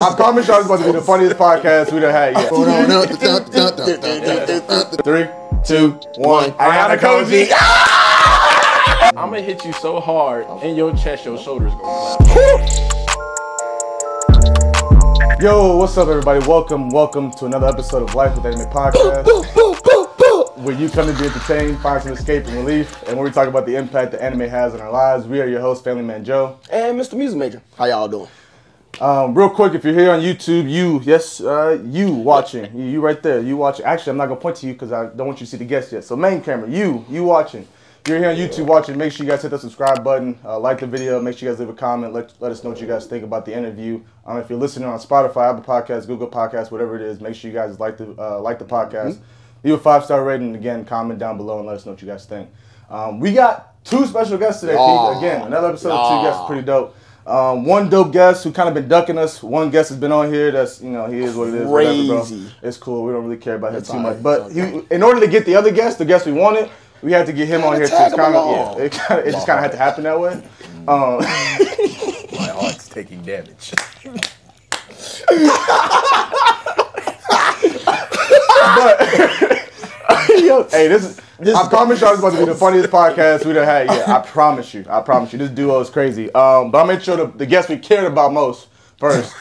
I promise y'all it's about to be the funniest podcast we done had yet. 3, 2, 1. Ayana Koji. I'm gonna hit you so hard in your chest, your shoulders gonna clap. Yo, what's up, everybody? Welcome to another episode of Life with Anime Podcast, where you come to be entertained, find some escape and relief, and where we talk about the impact that anime has on our lives. We are your host, Family Man Joe. And Mr. Music Major. How y'all doing? Real quick, if you're here on YouTube, you watching, you right there, you watching. Actually, I'm not gonna point to you because I don't want you to see the guest yet. So main camera, you watching. If you're here on YouTube watching, make sure you guys hit the subscribe button, like the video, make sure you guys leave a comment, let us know what you guys think about the interview. If you're listening on Spotify, Apple Podcasts, Google Podcasts, whatever it is, make sure you guys like the podcast. Leave a 5-star rating, and again, comment down below and let us know what you guys think. We got 2 special guests today, Pete. Again, another episode of 2 guests, pretty dope. One dope guest who kind of been ducking us. One guest has been on here. That's, he is what it is. Crazy. Whatever, bro. It's cool. We don't really care about him too much. But in order to get the other guest, the guest we wanted, we had to get him on here too. It just kind of had to happen that way. My heart's taking damage. But hey, I promise y'all it's about to be the funniest podcast we done had yet. I promise you. This duo is crazy. But I'm gonna make sure the guests we cared about most first,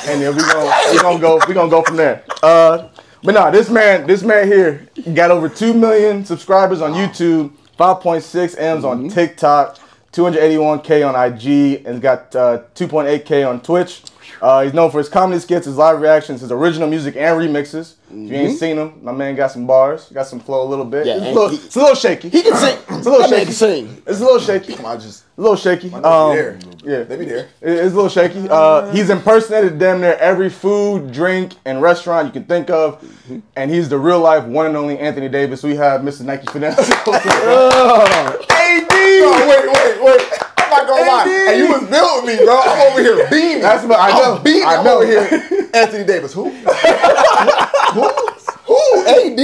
and then we gonna go from there. But no, this man here got over 2 million subscribers on YouTube, 5.6 M's on TikTok, 281K on IG, and got 2.8K on Twitch. He's known for his comedy skits, his live reactions, his original music, and remixes. If you ain't seen him, my man got some bars, got some flow a little bit. Yeah, it's a little shaky. He can sing. It's a little shaky. Can sing. It's a little shaky. Come on, just a little shaky. Yeah, they be there. It's a little shaky. He's impersonated damn near every food, drink, and restaurant you can think of, and he's the real life one and only Anthony Davis. We have Mr. Nike Finesse. AD. Oh, wait. I'm not gonna lie. Hey, you was building me, bro. I'm over here beaming. That's what I know. I'm over here. Anthony Davis. Who? Who? AD.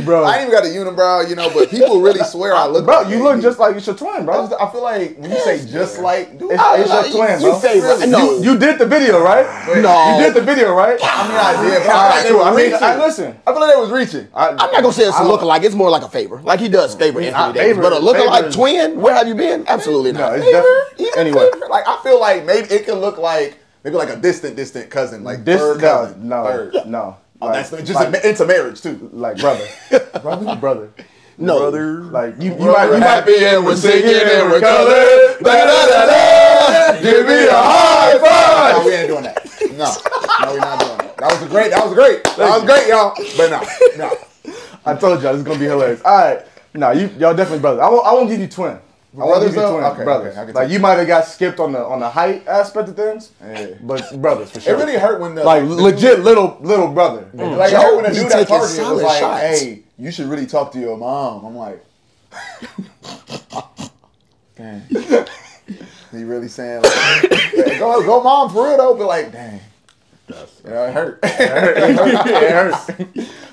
Bro, I ain't even got a unibrow, but people really swear I look. Bro, you look just like it's your twin, bro. I feel like when you say just like, dude, it's your twin, bro. You did the video, right? No. You did the video, right? I mean, I did. All right, cool. Listen. I feel like it was reaching. I'm not gonna say it's a lookalike. It's more like a favor. Like he does favor Anthony Davis. But a lookalike twin, where have you been? Absolutely not. No, it's definitely. Anyway, like I feel like maybe it could look like maybe a distant cousin, like third cousin. No. Oh, that's just into marriage too. Like brother. Brother. No. Brother. Like you We're might happy and we're singing and we're colored. Give me a high five. No, we ain't doing that. No, we're not doing that. That was great, y'all. But no. I told y'all this is gonna be hilarious. All right. No, y'all definitely brothers. I won't give you twin. Brothers, brothers. Okay, like you might have got skipped on the height aspect of things, but brothers for sure. It really hurt when legit little brother. Like it hurt when the dude at Target was like, shots. "Hey, you should really talk to your mom." I'm like, dang. He really saying like, go mom for real though, but like, dang. It hurt. It hurts.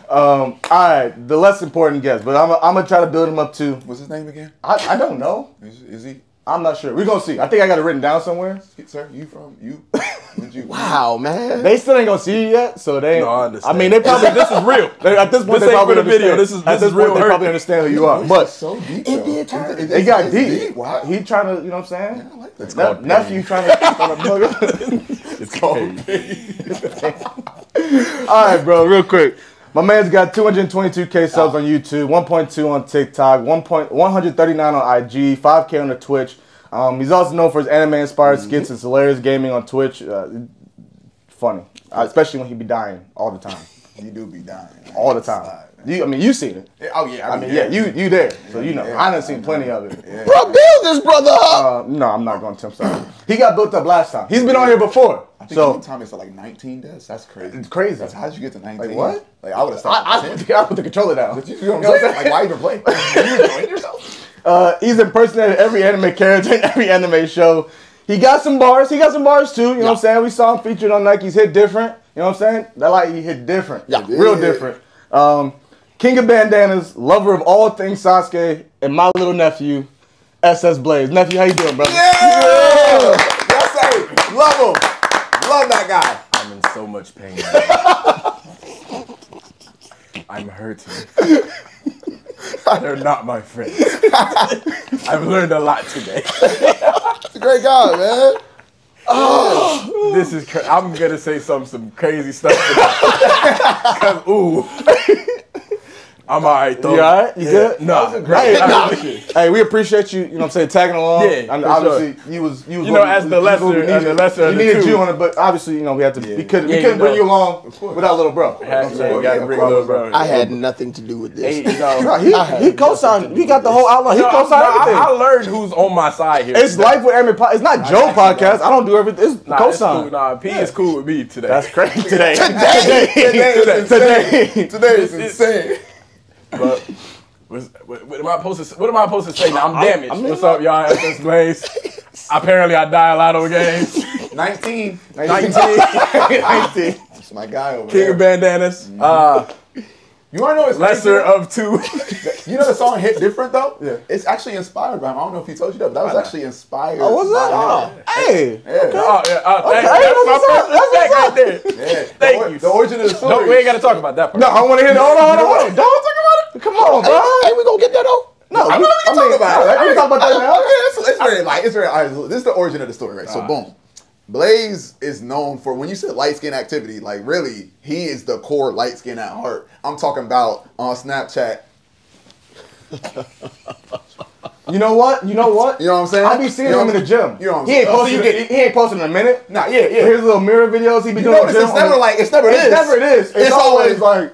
All right, the less important guest, but I'm gonna try to build him up too. What's his name again? I don't know. Is he? I'm not sure. We're gonna see. I think I got it written down somewhere. Sir, you? Wow, man. They still ain't gonna see you yet, so they. No, I understand. I mean, they probably this is real. At this point, This they ain't probably for the video. understand. This is real They hurt. probably understand who you are. But So deep. It did turn. it got deep. Wow. He trying to, you know what I'm saying? I like that. It's called Nephew trying to plug up. It's called All right, bro, real quick. My man's got 222K subs on YouTube, 1.2 on TikTok, 139 on IG, 5K on the Twitch. He's also known for his anime-inspired skits and hilarious gaming on Twitch. Funny, especially when he be dying all the time. You do be dying. All the time. You seen it. Oh yeah. You there, so you know. I done seen plenty of it. Yeah. Bro, build this brother up. No, I'm not going to. I'm sorry. He got built up last time. He's been on here before. I think So one time it's like 19 deaths. That's crazy. it's crazy. How'd you get to 19? Like what? Like I would have stopped. I put the controller down. You know what I'm saying? Like why even play? You enjoying yourself? He's impersonated every anime character in every anime show. He got some bars. He got some bars too. You know what I'm saying? We saw him featured on Nike's Hit Different. You know what I'm saying? That like he hit different. Yeah. Real different. King of bandanas, lover of all things Sasuke, and my little nephew, SS Blaze. Nephew, how you doing, brother? Yeah! Yes, sir. Love that guy. I'm in so much pain. I'm hurting. They're not my friends. I've learned a lot today. He's a great guy, man. Oh, this is. I'm gonna say some crazy stuff. Cause I'm alright though. You alright? You good? No. Hey, we appreciate you. You know what I'm saying, tagging along. Yeah, and for obviously sure. you was as the lesser of you the needed two. you on it, but obviously we had to. We couldn't you bring know. you along without little bro. You gotta bring little bro. I had nothing to do with this. Hey, He co-signed. He got the whole outline. He co-signed everything. I learned who's on my side here. It's Life with Emmett. It's not Joe podcast. I don't do everything. It's co-sign. Cool. P is cool with me today. That's crazy. Today is insane. But what am I supposed to say now? I'm damaged. What's up, y'all? SS Blaze. Apparently, I die a lot of games. 19. That's my guy over King there. of bandanas. You want to know what's Lesser crazy? of two. You know the song Hit Different, though? Yeah. It's actually inspired by him. I don't know if he told you that, but that was actually inspired Oh, was by that? him. Hey. Yeah. Oh, yeah. That's That's my what's up. first respect right there. Yeah. Thank you. The origin of the story. No, we ain't got to talk about that part. No, I want to hear. Hold on. Don't talk about it. Come on, bro. Ain't we gonna get that though? No, I'm not even talking about it. We can talk about that now. It's very light. It's very. All right, this is the origin of the story, right? So, boom. Blaze is known for, when you said light skin activity, like really, he is the core light skin at heart. I'm talking about on Snapchat. You know what? You know what I'm saying? I be seeing him in the gym. You know what I'm He ain't saying? posted. He ain't posted in a minute. Nah, yeah. Here's little mirror videos he be You doing. notice it's never like, it's never It's never this. It's always like,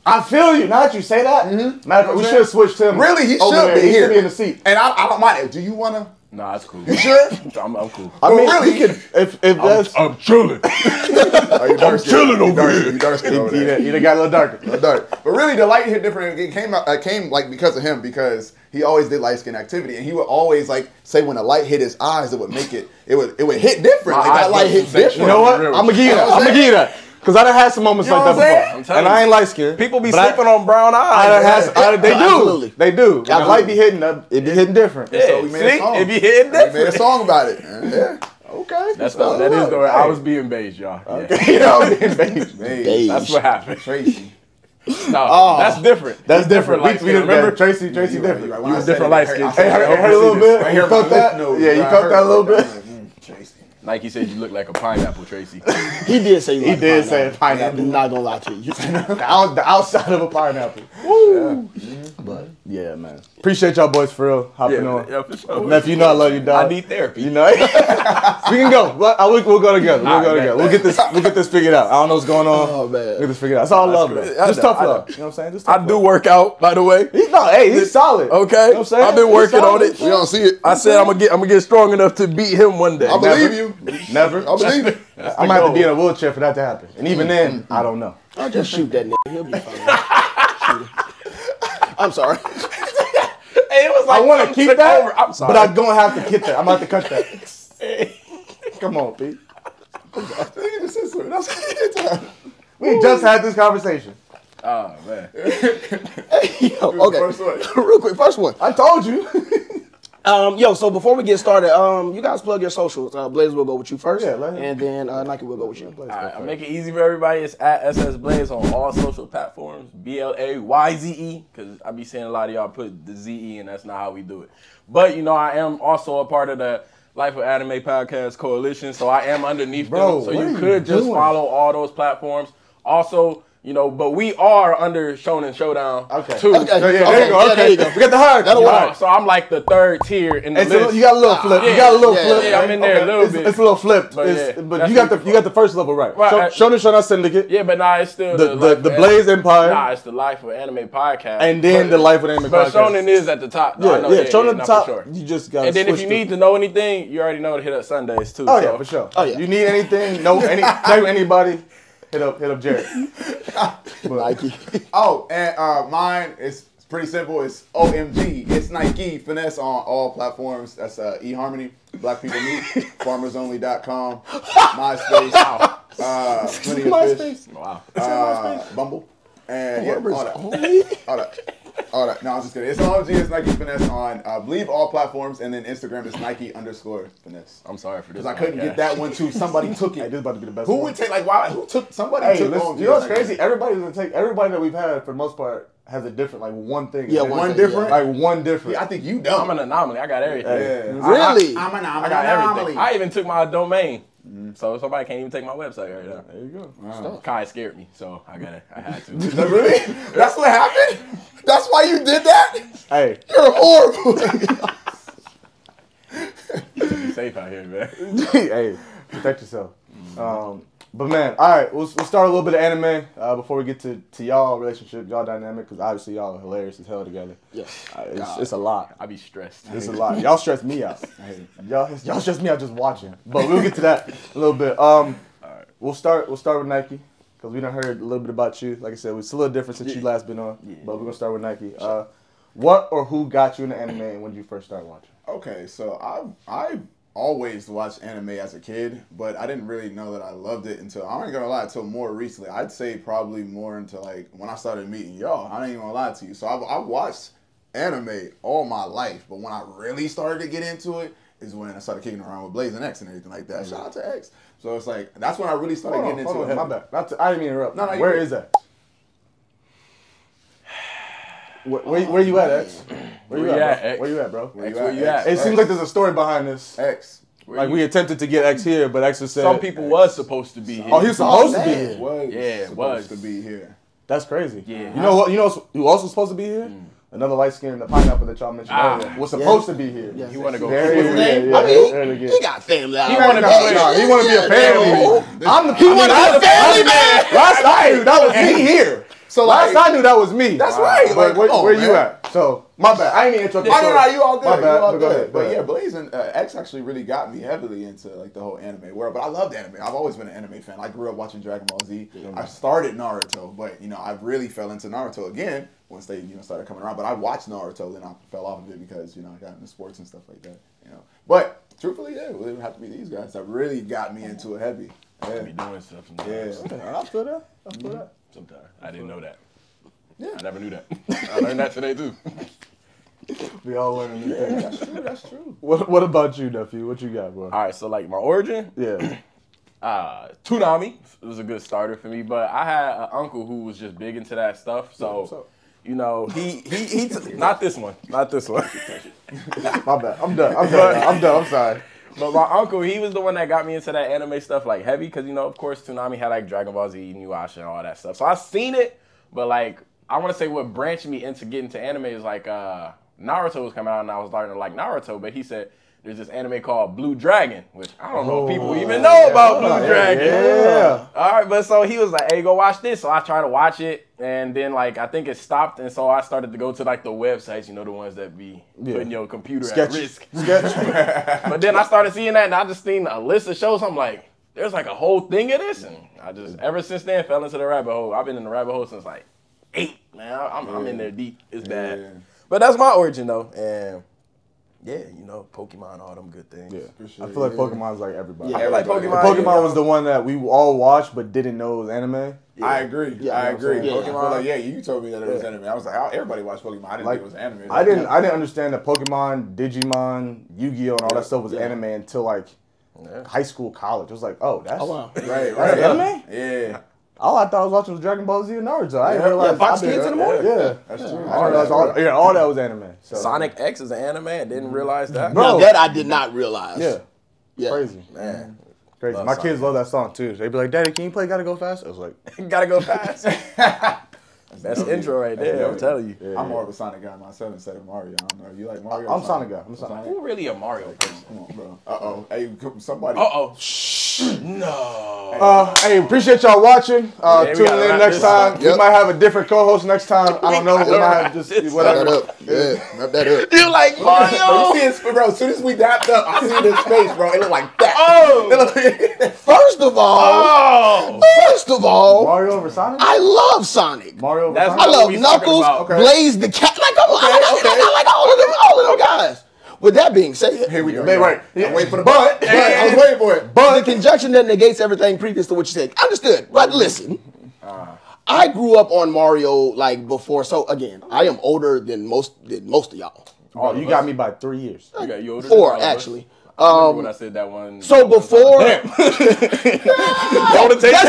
I feel you. Now that you say that, matter of fact, we should have switched him. really, he over should there. be He here. should be in the seat. And I don't mind it. Do you want to? Nah, it's cool. You sure? I'm cool. I mean, really, he could. If that's I'm chilling. I'm chilling over here. You dark skin over there. he done got a little darker. Dark. But really, the light hit different. It came like because of him, because he always did light skin activity, and he would always like say when the light hit his eyes, it would make it would hit different. My Like that eyes light look hit sensational. different. You know what? Real. I'm gonna give you that. You know what I'm I'm gonna give you that. Because I done had some moments You know like what I'm that saying? before. And I ain't light skinned. People be sleeping on brown eyes. They do. Absolutely. They do. When the light be hitting, it be hitting different. Yeah, So we made a song. it be hitting We made a different. song about it. Yeah. Okay. That is the way I was being beige, y'all. Yeah. You know, beige. Hey, That's what happened. Tracy. No, that's different. That's different. Light We skin. Remember? Tracy different. Right, You was different light skin. Hey, heard a little bit. Right You here, felt my that? lip nose. Yeah, you Right, felt I that a little heard bit. Tracy. Nike said you look like a pineapple, Tracy. He did say He did say a pineapple. I'm not gonna lie to you. The outside of a pineapple. Woo. But yeah, man. Appreciate y'all boys for real hopping on. Yeah, for sure. Nephew, you know I love you, dog. I need therapy. You know, we can go. We'll go together. We'll go together. We'll get this figured out. I don't know what's going on. Oh, man. We'll get this figured out. That's all love, good. though. Just I tough know. love. You know what I'm saying? Just tough I do love. work out, by the way. He's solid. Okay, You know what I'm saying? I've been He's working on solid. it. We don't see it. I said I'm gonna get strong enough to beat him one day. I believe you. Never. I believe it. I'm gonna have to be in a wheelchair for that to happen. And even then, I don't know. I'll just shoot that nigga. He'll be fine. Shoot him. I'm sorry. Hey, it was like I want to keep that, I'm sorry. but I'm gonna have to get that. I'm gonna have to cut that. Come on, Pete. We just had this conversation. Oh man. Yo, okay. Real quick, first one. I told you. Yo, so before we get started, you guys plug your socials. Blaze will go with you first, Yeah, let him. and then Nike will go with you. All right, I'll make it easy for everybody. It's at SS Blaze on all social platforms. BLAYZE, because I be seeing a lot of y'all put the ZE, and that's not how we do it. But you know, I am also a part of the Life of Anime Podcast Coalition, so I am underneath Bro, them. So what are you you could just doing? follow all those platforms. Also, you know, but we are under Shonen Showdown Okay. too. Okay. So, yeah, there you go. Yeah, Okay. there you go. We got the hierarchy. That'll work. Alright. So I'm like the third tier in the It's list. you got a little flip. You got a little yeah, flip. yeah, I'm in there a little bit. It's a little flipped. But It's- yeah, but that's you got what- the the first level right. Right, Shonen Syndicate. Yeah, but nah, it's still The Life of Blaze Empire. Nah, it's the Life of Anime Podcast. And then the Life of Anime But Podcast. Shonen is at the top. Yeah, I know, Shonen at the nah, top. For sure. You just got. And then if you need to know anything, you already know to hit up Sundays too. Oh so. yeah, for sure. Oh, yeah. You need anything? No, tell anybody. Hit up Jared. Nike. Oh, and mine is pretty simple. It's OMG. It's Nike. Finesse on all platforms. That's eHarmony. Black People Meet. FarmersOnly.com. MySpace. Plenty of Fish. Wow. Bumble. And yeah, all that. Only? All that. All right. No, I was just kidding. It's OMG. It's Nike Finesse on, I believe, all platforms, and then Instagram is Nike_Finesse. I'm sorry for this. Because I couldn't get that one too. Somebody took Hey, it. this is about to be the best Who one. would take, like, why? Who took, somebody Hey, took listen, OMG. you know what's Nike. crazy? Everybody that we've had, for the most part, has a different, like, one thing. Yeah, One different? Like, one different. Yeah, I think you dumb. I'm an anomaly. I got everything. Hey. Yeah. Really? I'm an I got everything. anomaly. I even took my domain. So somebody can't even take my website right now. There you go. Wow. Kai scared me, so I had to. Really? That's what happened? That's why you did that? Hey. You're horrible. Be safe out here, man. Hey, protect yourself. But man, all right, we'll start a little bit of anime before we get to y'all relationship, y'all dynamic, because obviously y'all are hilarious as hell together. Yes. It's a lot. I be stressed. It's a lot. Y'all stress me out. Y'all stress me out just watching. But we'll get to that in a little bit. We'll start with Nike because we done heard a little bit about you. Like I said, it's a little different since you last been on. But we're gonna start with Nike. What or who got you into anime and when did you first start watching? Okay, so I always watched anime as a kid, but I didn't really know that I loved it until, I ain't gonna lie, until more recently. I'd say probably more into like when I started meeting y'all. I ain't even gonna lie to you. So I watched anime all my life, but when I really started to get into it is when I started kicking around with Blazing X and everything like that. Shout out to X. So it's like, that's when I really started getting into it. My bad. I didn't mean to interrupt. No, Where is that? Where you at, X? Where you at, X? Where you at, bro? X, where you at? It seems like there's a story behind this. X. Like we attempted to get X here, but X just said Some people was supposed to be here. Oh, he was supposed to be man. here. Was Yeah, it supposed was. to be here. That's crazy. Yeah. You know what? You know who else was supposed to be here? Another light skin, the pineapple that y'all mentioned earlier, was supposed to be here. Yeah. You want to go? There he is. name? Yeah, I mean, there it is. he got family out. He wanna be- He want to be a family. I'm the He wanna be a family man. Last I knew that was me here. So Last I knew that was me. That's right. But Like, come on, where you man. at? So my bad. I ain't even interrupt. No, you all good. My bad. You all But go good. ahead. But yeah, Blazing X actually really got me heavily into like the whole anime world. But I loved anime. I've always been an anime fan. I grew up watching Dragon Ball Z. I started Naruto, but I really fell into Naruto again once they started coming around. But I watched Naruto, then I fell off of it because I got into sports and stuff like that. But truthfully, yeah, it would have to be these guys that really got me into it heavy. I Yeah. be doing stuff sometimes. Yeah. I feel that. Sometimes I didn't know that. Yeah. I never knew that. I learned that today too. We all learning new things. That's true. What about you, nephew? What you got, bro? All right, so like my origin, Yeah. Toonami was a good starter for me, but I had an uncle who was just big into that stuff. what's So, up? he not this one. My bad. I'm done. I'm sorry. But my uncle, he was the one that got me into that anime stuff like heavy, because of course Toonami had like Dragon Ball Z, Inuyasha, and all that stuff. So I seen it, but like I want to say what branched me into getting to anime is like Naruto was coming out and I was starting to like Naruto, but he said there's this anime called Blue Dragon, which I don't know if people even know about Blue Dragon. Yeah. All right, but so he was like, hey, go watch this. So I tried to watch it, and then like I think it stopped, and so I started to go to like the websites, the ones that be putting your computer at risk. But then I started seeing that, and I just seen a list of shows. I'm like, there's like a whole thing of this, and I just ever since then fell into the rabbit hole. I've been in the rabbit hole since like 8, man. I'm in there deep. It's bad. Yeah. But that's my origin though, and yeah, Pokemon, all them good things. Yeah. For sure, I feel like yeah. Pokemon's like everybody. Yeah, I like Pokemon. Pokemon was the one that we all watched but didn't know was anime. I agree. Yeah, I you know what I'm agree. saying? Pokemon, Yeah. you told me that it was anime. I was like, everybody watched Pokemon. I didn't think it was anime. I didn't understand that Pokemon, Digimon, Yu-Gi-Oh, and all that stuff was anime until like high school, college. It was like, oh, that's wow. Right. anime? Yeah. All I thought I was watching was Dragon Ball Z and Naruto. I didn't realize Fox Kids in the morning. Yeah, That's true. I realized all that was anime. So. Sonic X is an anime. I didn't realize that. Bro. Now that I did not realize. Yeah, crazy. Man, Crazy. Love My Sonic. kids love that song too. They'd be like, "Daddy, can you play Gotta Go Fast?" I was like, gotta go fast. Best intro right there. I'm telling you. Yeah, I'm more of a Sonic guy myself instead of Mario. I don't know if you like Mario. I'm Sonic guy. I'm Sonic. Who really a Mario person? Come on, bro. Hey, somebody. No. Hey, appreciate y'all watching. Yeah, we Tuning gotta in wrap next this time. up. We might have a different co-host next time. I don't know. We might have just Wrap that whatever. up. Yeah, wrap that up. You like Bro, Mario? you see his, bro, as soon as we dapped up, I see this face, bro. It looked like that. Oh. First of all, Mario over Sonic. I love Sonic. Mario over That's Sonic. I what love we talking Knuckles, about. Okay. Blaze the Cat. Like I like all of them guys. With that being said, Here we go. Right. I'm waiting for the but. I was waiting for it. but the conjunction that negates everything previous to what you said. Understood. But listen, I grew up on Mario like before. So again, I am older than most of y'all. Oh, you got me by 3 years. You older 4 actually. When I said that one. So before, That's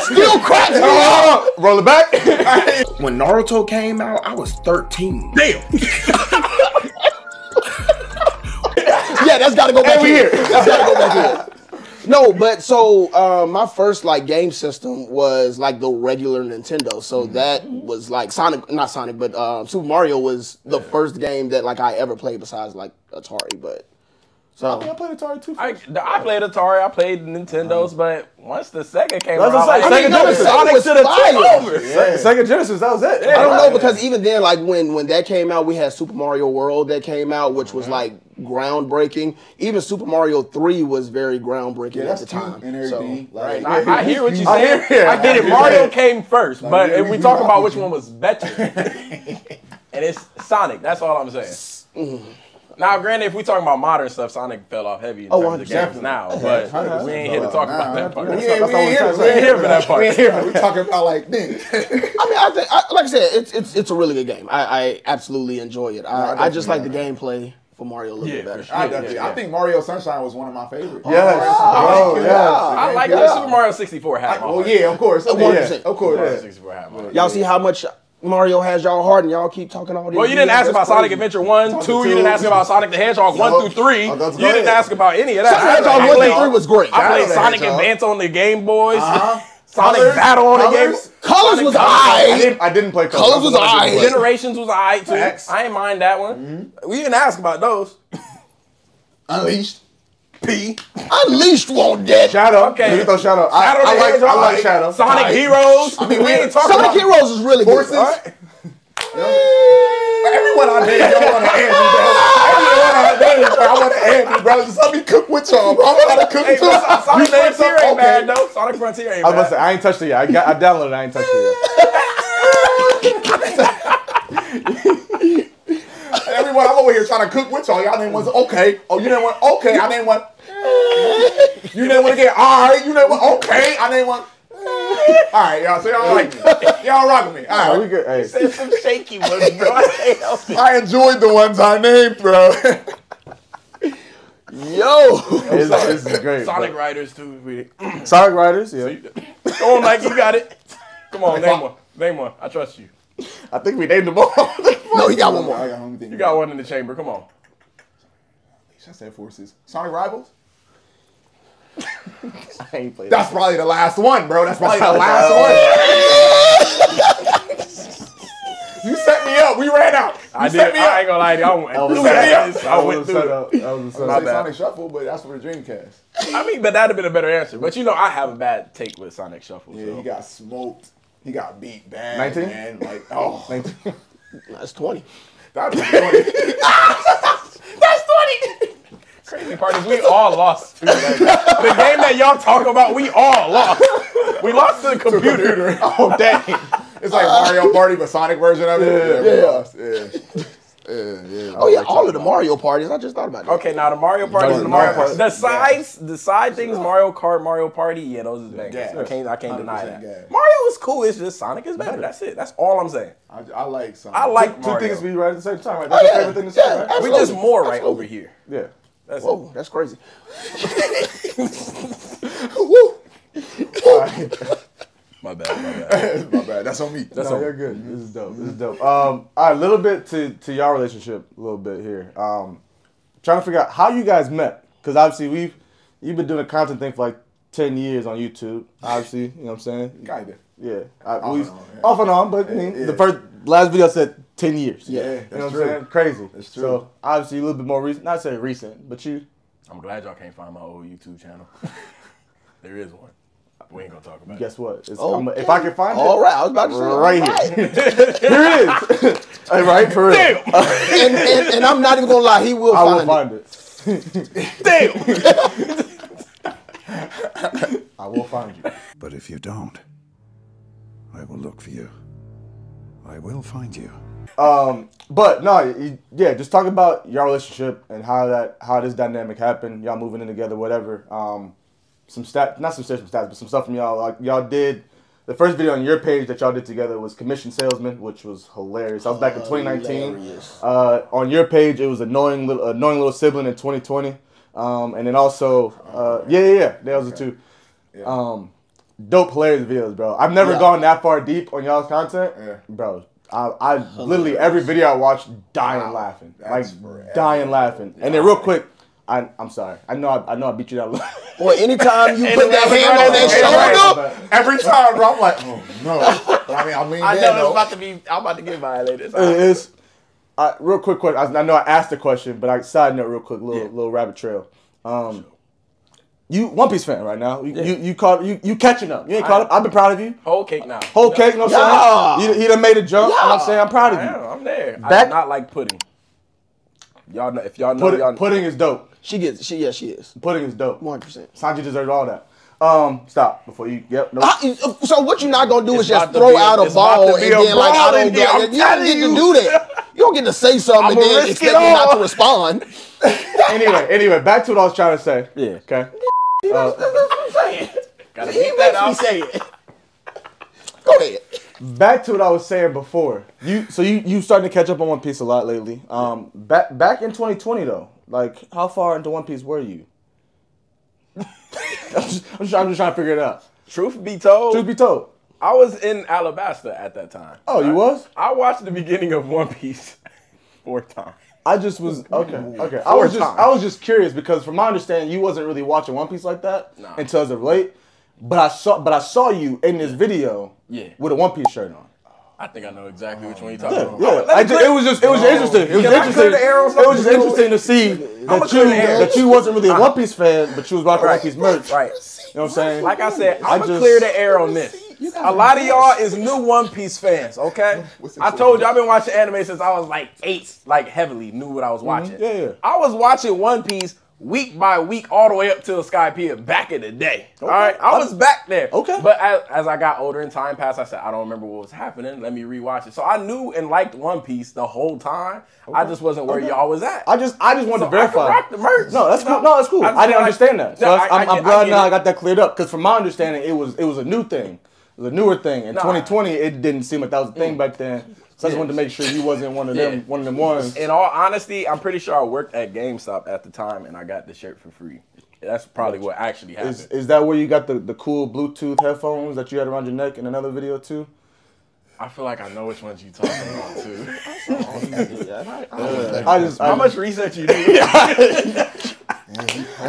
still cracks me up. Roll it back. When Naruto came out, I was 13. Damn. Yeah, that's got to go back here. That's got to go back here. No, but so my first like game system was like the regular Nintendo. So that was like not Sonic, but Super Mario was the first game that like I ever played besides like Atari. But so I played Atari too. I played Atari, I played Nintendos, but once the Sega came That's out, what I'm saying. I mean, no, Sonic was should have fire. took over. Sega Genesis, that was it. I don't know because even then, like when that came out, we had Super Mario World that came out, which was like groundbreaking. Even Super Mario 3 was very groundbreaking at the time. And everything. So, Like, I hear what you're saying. I get it. Mario came first, but if we talk about which one was better, and it's Sonic. That's all I'm saying. Now, granted, if we talking about modern stuff, Sonic fell off heavy in terms of games now, but we ain't here to talk about that part. We ain't here for that part. We're talking about like this. I mean, I think, like I said, it's a really good game. I absolutely enjoy it. I just like the gameplay for Mario a little bit better. I think Mario Sunshine was one of my favorites. Yes. I like the Super Mario 64 hat. Oh yeah, of course. 100%. Of course. Mario 64 hat. Y'all see how much Mario has y'all heart, and y'all keep talking all this. Well, you didn't ask about Sonic Adventure 1, 2. You didn't ask about Sonic the Hedgehog 1 through 3. You didn't ask about any of that. Sonic the Hedgehog 1 through 3 was great. I played Sonic Advance on the Game Boys. Sonic Battle on the Game Boys. Colors was alright. I didn't play Colors was alright. Generations was alright too. I ain't mind that one. We didn't ask about those. Unleashed. Unleashed on that. Shadow. Okay. You throw Shadow. I like Shadow. Sonic Heroes. I mean, we ain't talking Sonic about Heroes is really good. Everyone I named, y'all want to add me, bro. Everyone I named, bro, I want to add me, bro. Just let me cook with y'all, bro. I want to cook too. Sonic Frontier ain't bad though. Sonic Frontier ain't I was about to bad. say, I ain't touched it yet. I downloaded it. I ain't touched it yet. Everyone, I'm over here trying to cook with y'all. Y'all named one. Okay. Oh, you named one. Okay. I named one. You named one again. All right. You named one. Okay. I named one. All right, y'all. So y'all like me. Y'all rock with me. All right. We good. Hey. There's some shaky ones, bro. I enjoyed the ones I named, bro. Yo. This is great. Sonic Riders too. Sonic Riders, yeah. Go on, Mike. You got it. Come on, name one. Name one. I trust you. I think we named them all. No, he got one more. You got one in the chamber. Come on. I said Forces. Sonic Rivals? I ain't played That's probably the last one, bro. That's probably the last one. You set me up. We ran out. I ain't gonna lie to you. I went through it. That was I say Sonic Shuffle, but that's for the Dreamcast. I mean, but that'd have been a better answer. But you know, I have a bad take with Sonic Shuffle. Yeah, so. he got smoked. He got beat bad, 19? man. Like, oh. 19. That's 20. That's 20. That's 20. Crazy part is we all lost. The game that y'all talk about, we all lost. We lost to the computer. Oh, dang. It's like Mario Party, but Sonic version of it. Yeah. Yeah. Oh yeah, all of the Mario parties. I just thought about that. Okay, now the Mario Party and the Mario Party. The side things, Mario Kart, Mario Party, yeah, those is bangers. Gas. I can't deny that. gas. Mario is cool. It's just Sonic is better. That's it. That's all I'm saying. I like Sonic. I like Two Mario. things we right at the same time, right? That's your favorite thing to say, right? We just more right over here. Yeah. That's Whoa, that's crazy. Woo. My bad. My bad. That's on me. No, you're good. This is dope. All right, a little bit to y'all relationship, a little bit here. Trying to figure out how you guys met, because obviously you've been doing a content thing for like 10 years on YouTube. Obviously, you know what I'm saying? Kinda. Yeah. Off Off and on, but I mean, the last video said 10 years. Yeah, You know what I'm true. saying? Crazy. That's true. So obviously a little bit more recent. Not say recent, but you. I'm glad y'all can't find my old YouTube channel. There is one. We ain't gonna talk about it. Guess what? If Okay. I can find it. All right, I was about to say Right all here. Here it is. All right, for real. Damn! and I'm not even gonna lie, he will I will find it. find it. Damn! I will find you. But if you don't, I will look for you. I will find you. But no, yeah, just talk about your relationship and how this dynamic happened. Y'all moving in together, whatever. Some stuff from y'all. Like y'all did the first video on your page that y'all did together was Commission Salesman, which was hilarious. That was back in 2019. On your page, it was Annoying Little Sibling in 2020. And then also, yeah, that was the two. Yeah. Dope, hilarious videos, bro. I've never gone that far deep on y'all's content, bro. I literally every video I watched dying laughing, dying laughing. And then real quick, I'm sorry. I know I beat you that. Well, anytime you put that hand on that shoulder, every time, bro, I'm like, oh no. But I mean, I know it's about to be. I'm about to get violated. It's real quick. I know I asked the question, but side note, real quick, little rabbit trail. You One Piece fan right now. You catching up. You ain't caught up. I've been proud of you. Whole cake now. Whole cake, you know what I'm saying? He done made a jump. You know what I'm saying? I'm proud of you. I'm there. I do not like pudding. Y'all know, if y'all know, pudding is dope. she is. Pudding is dope. 100%. Sanji deserves all that. Stop before you. Yep. No. So what you're not gonna do is just throw out a ball and then like I don't get. You don't get to do that. You don't get to say something and then expect me not to respond. Anyway, back to what I was trying to say. Yeah. Okay. That's what I'm saying. Gotta beat that out. Go ahead. Back to what I was saying before. You starting to catch up on One Piece a lot lately. Back in 2020 though, like how far into One Piece were you? I'm just trying to figure it out. Truth be told, I was in Alabasta at that time. Oh, you was? I watched the beginning of One Piece 4 times. I just was okay. I was just curious because from my understanding, you wasn't really watching One Piece like that until as of late. But I saw you in this video with a One Piece shirt on. I think I know exactly which one you're talking about. Yeah, it was just interesting. It was just interesting to see that you wasn't really a One Piece fan, but you was rocking One Piece merch. Right. You know what I'm saying? Like I said, I'm gonna clear the air on this. A lot of y'all is new One Piece fans, okay? I told you I've been watching anime since I was like 8, like heavily knew what I was watching. Yeah. I was watching One Piece week by week all the way up till Skypiea back in the day. All right, I was back there. Okay. But as I got older and time passed, I said, I don't remember what was happening. Let me rewatch it. So I knew and liked One Piece the whole time. I just wasn't where y'all was at. I just wanted to verify. I could rock the merch. No, that's cool. No, that's cool. I didn't understand that. So I'm glad now I got that cleared up. Because from my understanding, it was a new thing. It was a newer thing. In 2020, it didn't seem like that was a thing back then. So I just wanted to make sure you wasn't one of them ones. In all honesty, I'm pretty sure I worked at GameStop at the time and I got the shirt for free. That's probably what actually happened. Is that where you got the cool Bluetooth headphones that you had around your neck in another video too? I feel like I know which ones you talking about too. How much research you do?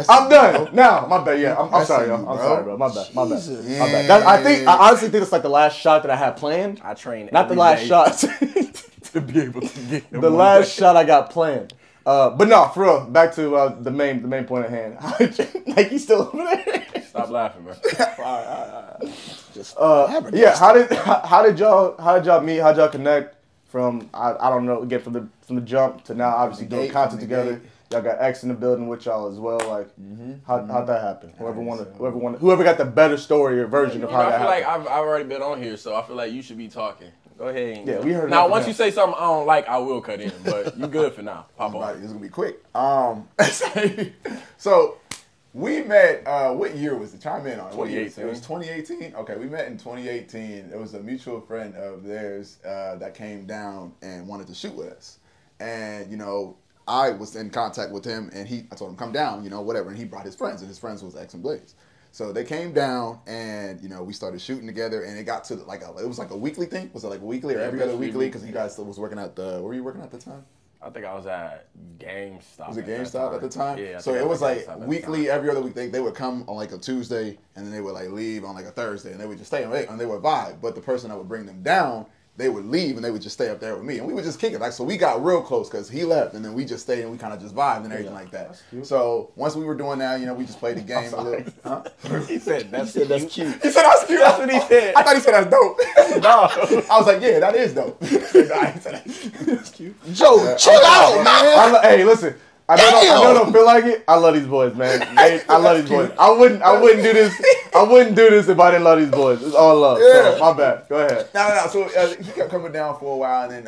I'm done. Now, my bad. Yeah, I'm sorry, y'all. I'm sorry, bro. My bad. My bad. I honestly think it's like the last shot that I had planned. I trained. Not the last shot. To be able to get the last shot I got planned. But no, for real. Back to the main point at hand. Like he's still over there. Stop laughing, bro. Yeah. How did y'all meet? How'd y'all connect? From I don't know. Again, from the jump to now, obviously doing content together. Y'all got X in the building with y'all as well. Like, how'd that happen? Whoever got the better story or version of how that happened. I feel like I've already been on here, so I feel like you should be talking. Go ahead. Yeah, we heard. Now, once you say something I don't like, I will cut in. But you good for now. Pop on. This is gonna be quick. So we met. What year was it? Chime in on it. 2018. It was 2018. Okay, we met in 2018. It was a mutual friend of theirs that came down and wanted to shoot with us, and I was in contact with him, and I told him, come down, whatever. And he brought his friends, and his friends was X and Blaze. So they came down, and, we started shooting together, and it got to, it was like a weekly thing? Was it like a weekly or every other weekly? Because you guys still was working at where were you working at the time? I think I was at GameStop. Was it GameStop at the time? Yeah. So it was like weekly, every other week. They would come on like a Tuesday, and then they would like leave on like a Thursday, and they would just stay and they would vibe. But the person that would bring them down, they would leave and they would just stay up there with me, and we would just kick it. So we got real close because he left, and then we just stayed and we kind of just vibed and everything like that. So once we were doing that, we just played the game a little. Huh? He said that's cute. He said that's cute. That's what he said. I thought he said that's dope. No, I was like, yeah, that is dope. He said, that's cute. Joe, chill out, man. Hey, listen. I don't feel like it. I love these boys, man. I love these boys. I wouldn't do this. I wouldn't do this if I didn't love these boys. It's all love. Yeah. So, my bad. Go ahead. No. So he kept coming down for a while, and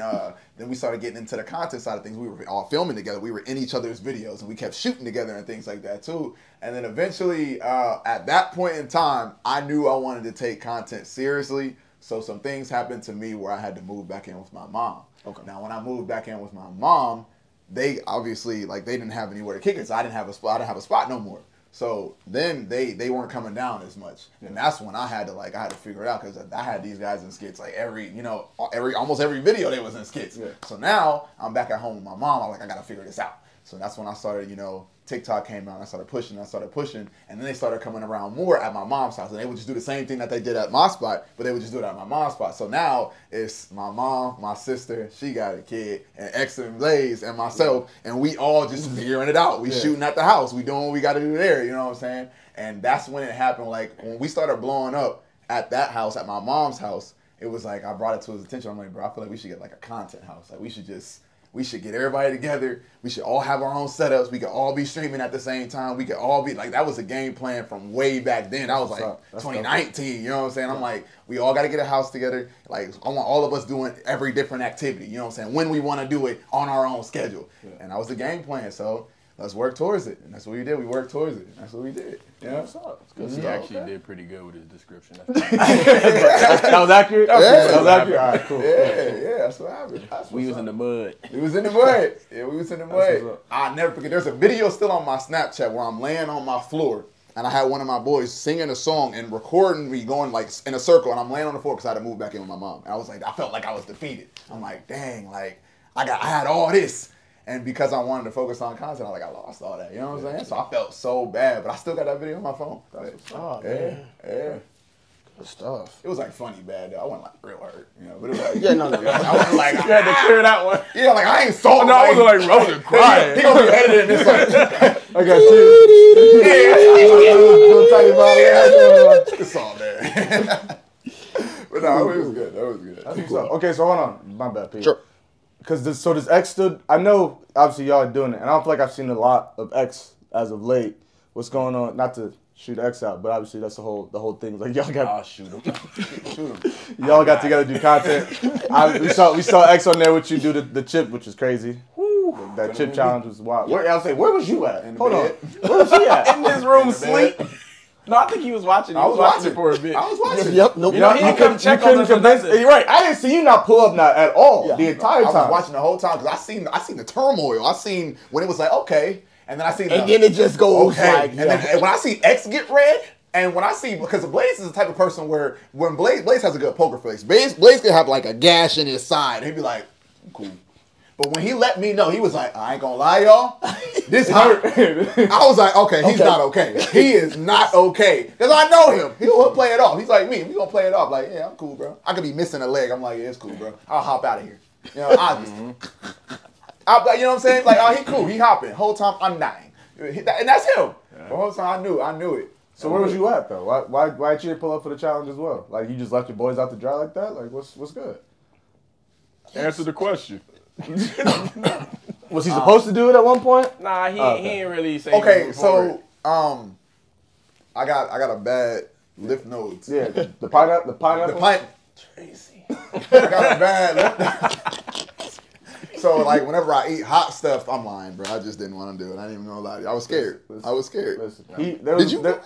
then we started getting into the content side of things. We were all filming together. We were in each other's videos, and we kept shooting together and things like that too. And then eventually, at that point in time, I knew I wanted to take content seriously. So some things happened to me where I had to move back in with my mom. Okay. Now, when I moved back in with my mom, they obviously they didn't have anywhere to kick it, so I didn't have a spot. I didn't have a spot no more. So then they weren't coming down as much, and that's when I had to figure it out, because I had these guys in skits like almost every video they was in skits. Yeah. So now I'm back at home with my mom. I'm like, I gotta figure this out. So that's when I started, TikTok came out. I started pushing, and then they started coming around more at my mom's house, and they would just do the same thing that they did at my spot, but they would just do it at my mom's spot. So now it's my mom, my sister, she got a kid, and X and Blaze and myself, and we all just figuring it out. We shooting at the house, we doing what we got to do there. You know what I'm saying? And that's when it happened. Like when we started blowing up at that house, at my mom's house, it was like I brought it to his attention. I'm like, bro, I feel like we should get like a content house. Like we should get everybody together. We should all have our own setups. We could all be streaming at the same time. We could all be like, that was a game plan from way back then. That was like 2019, you know what I'm saying? I'm like, we all got to get a house together. Like, I want all of us doing every different activity, you know what I'm saying? When we want to do it on our own schedule. Yeah. And that was the game plan. So let's work towards it. And that's what we did. We worked towards it. That's what we did. Yeah, what's up? He actually did pretty good with his description. That was accurate? That was accurate? All right, cool. Yeah, that's what happened. We was in the mud. We was in the mud. Yeah, we was in the mud. I'll never forget. There's a video still on my Snapchat where I'm laying on my floor, and I had one of my boys singing a song and recording me going like in a circle, and I'm laying on the floor because I had to move back in with my mom. And I was like, I felt like I was defeated. I'm like, dang, like I had all this. And because I wanted to focus on content, I lost all that. You know what I'm saying? So I felt so bad, but I still got that video on my phone. Yeah. Good stuff. It was like funny bad though. I wasn't like real hurt, but it was like no. I wasn't like you had to clear that one. Yeah, like I ain't salty. No, I wasn't crying. He gonna be editing this like I got you. It's all there. But no, it was good. That was good. That's what's up. Okay, so hold on. My bad, Pete. Sure. Because this X stood, I know obviously y'all are doing it, and I don't feel like I've seen a lot of X as of late. What's going on? Not to shoot X out, but obviously that's the whole thing. Like y'all got, I'll shoot him. y'all got together to do content. We saw X on there with you do the chip, which is crazy. That chip challenge was wild. Where was you at? Hold on. Where was he at? In his room, sleep. No, I think he was watching. I was watching it for a bit. I was watching. Yep. Nope. He couldn't check on us. You're right. I didn't see you not pull up at all the entire time. I was watching the whole time because I seen the turmoil. I seen when it was like okay, and then I seen then it just goes okay, like, and then when I see X get red. And when I see, because Blaze is the type of person where when Blaze has a good poker face, Blaze could have like a gash in his side. And he'd be like, I'm cool. But when he let me know, he was like, I ain't gonna lie, y'all. This hurt. I was like, okay, he's not okay. He is not okay. Because I know him. He'll play it off. He's like me. We gonna play it off. Like, yeah, I'm cool, bro. I could be missing a leg. I'm like, yeah, it's cool, bro. I'll hop out of here. You know, you know what I'm saying? Like, oh, he cool. He hopping. Whole time I'm dying. And that's him. Yeah. The whole time I knew it. So where was you at though? Why did you pull up for the challenge as well? Like you just left your boys out to dry like that? Like what's good? Answer the question. Was he supposed to do it at one point? Nah, he ain't really say. Okay, so I got a bad lymph nodes. Yeah, the pineapple. Tracy. I got a bad lymph. So like whenever I eat hot stuff, I'm lying, bro. I just didn't want to do it. I didn't even gonna lie to you. I was scared. Listen, Did you?